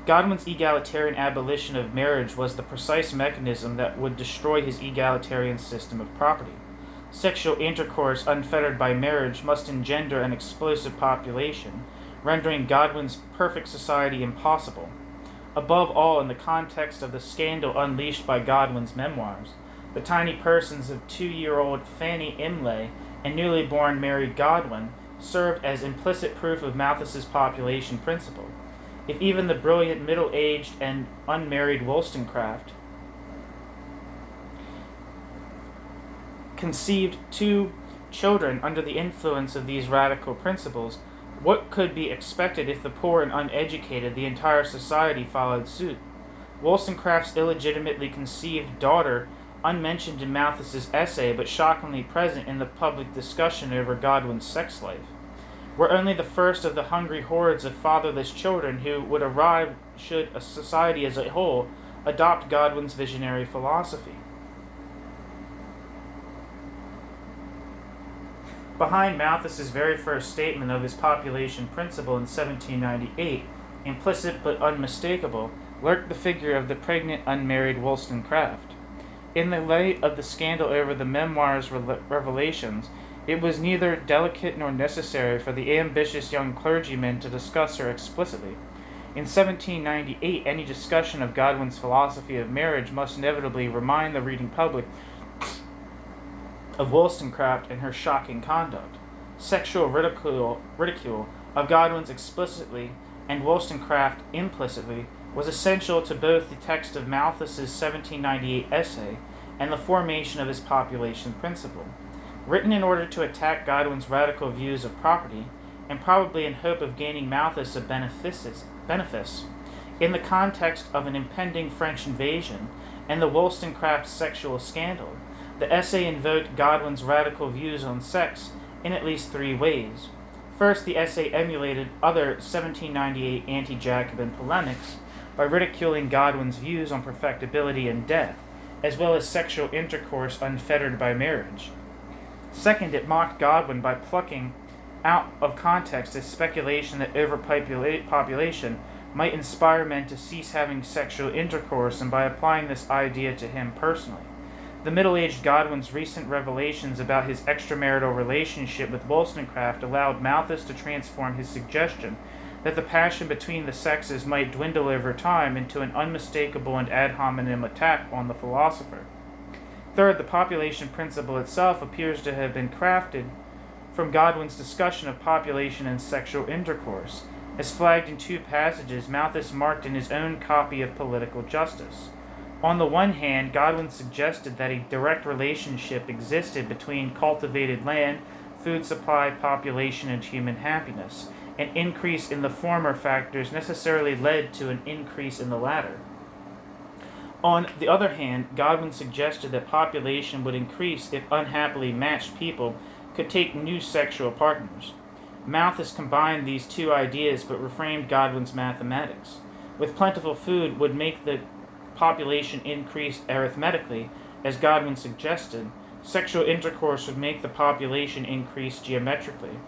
Godwin's egalitarian abolition of marriage was the precise mechanism that would destroy his egalitarian system of property. Sexual intercourse unfettered by marriage must engender an explosive population, rendering Godwin's perfect society impossible. Above all, in the context of the scandal unleashed by Godwin's memoirs, the tiny persons of 2-year-old Fanny Imlay and newly born Mary Godwin served as implicit proof of Malthus's population principle. If even the brilliant middle-aged and unmarried Wollstonecraft conceived 2 children under the influence of these radical principles, what could be expected if the poor and uneducated, the entire society, followed suit? Wollstonecraft's illegitimately conceived daughter, unmentioned in Malthus's essay but shockingly present in the public discussion over Godwin's sex life, were only the first of the hungry hordes of fatherless children who would arrive should a society as a whole adopt Godwin's visionary philosophy. Behind Malthus's very first statement of his population principle in 1798, implicit but unmistakable, lurked the figure of the pregnant unmarried Wollstonecraft. In the light of the scandal over the memoirs' revelations, it was neither delicate nor necessary for the ambitious young clergyman to discuss her explicitly. In 1798, any discussion of Godwin's philosophy of marriage must inevitably remind the reading public of Wollstonecraft and her shocking conduct. Sexual ridicule of Godwin's explicitly and Wollstonecraft implicitly was essential to both the text of Malthus's 1798 essay and the formation of his population principle. Written in order to attack Godwin's radical views of property, and probably in hope of gaining Malthus a benefice, in the context of an impending French invasion and the Wollstonecraft sexual scandal, the essay invoked Godwin's radical views on sex in at least three ways. First, the essay emulated other 1798 anti-Jacobin polemics by ridiculing Godwin's views on perfectibility and death, as well as sexual intercourse unfettered by marriage. Second, it mocked Godwin by plucking out of context his speculation that overpopulation might inspire men to cease having sexual intercourse, and by applying this idea to him personally. The middle-aged Godwin's recent revelations about his extramarital relationship with Wollstonecraft allowed Malthus to transform his suggestion that the passion between the sexes might dwindle over time into an unmistakable and ad hominem attack on the philosopher. Third, the population principle itself appears to have been crafted from Godwin's discussion of population and sexual intercourse. As flagged in two passages, Malthus marked in his own copy of Political Justice. On the one hand, Godwin suggested that a direct relationship existed between cultivated land, food supply, population, and human happiness. An increase in the former factors necessarily led to an increase in the latter. On the other hand, Godwin suggested that population would increase if unhappily matched people could take new sexual partners. Malthus combined these two ideas but reframed Godwin's mathematics. With plentiful food would make the population increase arithmetically, as Godwin suggested. Sexual intercourse would make the population increase geometrically.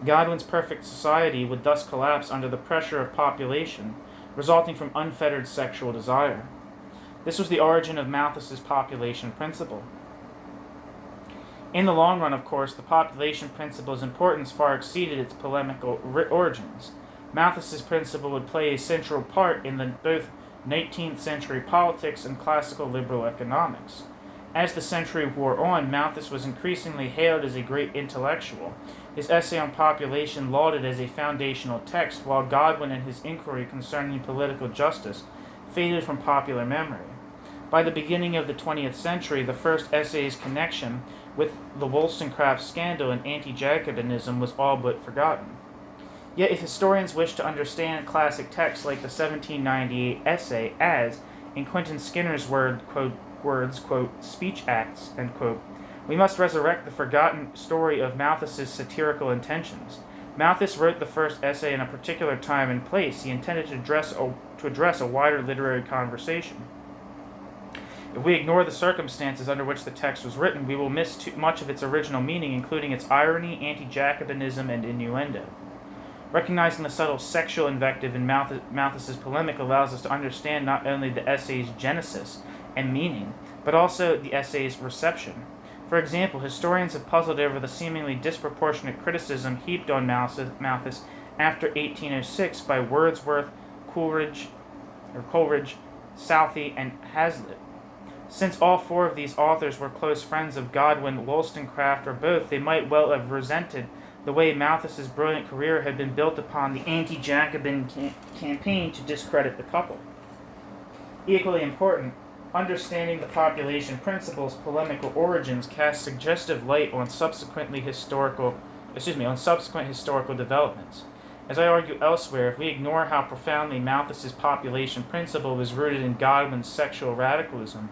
Godwin's perfect society would thus collapse under the pressure of population, resulting from unfettered sexual desire. This was the origin of Malthus's population principle. In the long run, of course, the population principle's importance far exceeded its polemical origins. Malthus's principle would play a central part in both 19th century politics and classical liberal economics. As the century wore on, Malthus was increasingly hailed as a great intellectual, his essay on population lauded as a foundational text, while Godwin and his inquiry concerning political justice faded from popular memory. By the beginning of the 20th century, the first essay's connection with the Wollstonecraft scandal and anti-Jacobinism was all but forgotten. Yet if historians wish to understand classic texts like the 1798 essay as, in Quentin Skinner's words, quote, speech acts, end quote, we must resurrect the forgotten story of Malthus's satirical intentions. Malthus wrote the first essay in a particular time and place. He intended to address a wider literary conversation. If we ignore the circumstances under which the text was written, we will miss too much of its original meaning, including its irony, anti-Jacobinism, and innuendo. Recognizing the subtle sexual invective in Malthus's polemic allows us to understand not only the essay's genesis and meaning, but also the essay's reception. For example, historians have puzzled over the seemingly disproportionate criticism heaped on Malthus after 1806 by Wordsworth, Coleridge, Southey, and Hazlitt. Since all four of these authors were close friends of Godwin, Wollstonecraft, or both, they might well have resented the way Malthus's brilliant career had been built upon the anti-Jacobin campaign to discredit the couple. Equally important, understanding the population principle's polemical origins casts suggestive light on subsequent historical developments. As I argue elsewhere, if we ignore how profoundly Malthus's population principle was rooted in Godwin's sexual radicalism,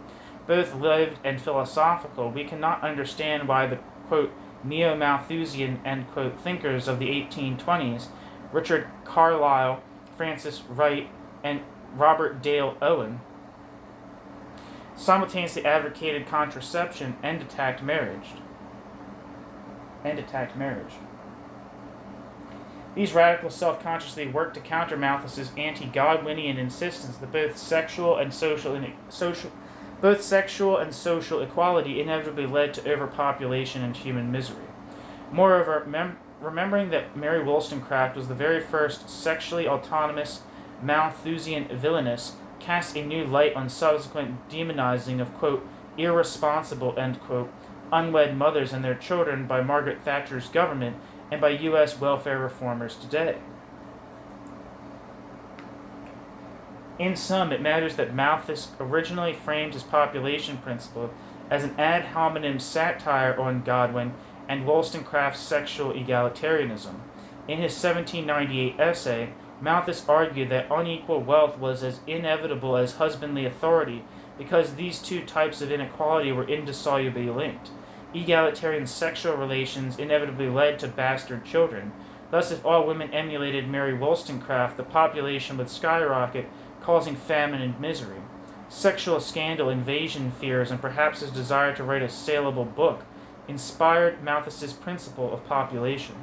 both lived and philosophical, we cannot understand why the, quote, neo-Malthusian, end quote, thinkers of the 1820s, Richard Carlile, Francis Wright, and Robert Dale Owen, simultaneously advocated contraception and attacked marriage. These radicals self-consciously worked to counter Malthus's anti-Godwinian insistence that both sexual and social equality inevitably led to overpopulation and human misery. Moreover, remembering that Mary Wollstonecraft was the very first sexually autonomous Malthusian villainous, casts a new light on subsequent demonizing of, quote, irresponsible, end quote, unwed mothers and their children by Margaret Thatcher's government and by U.S. welfare reformers today. In sum, it matters that Malthus originally framed his population principle as an ad hominem satire on Godwin and Wollstonecraft's sexual egalitarianism. In his 1798 essay, Malthus argued that unequal wealth was as inevitable as husbandly authority because these two types of inequality were indissolubly linked. Egalitarian sexual relations inevitably led to bastard children. Thus, if all women emulated Mary Wollstonecraft, the population would skyrocket, causing famine and misery. Sexual scandal, invasion fears, and perhaps his desire to write a saleable book inspired Malthus's principle of population.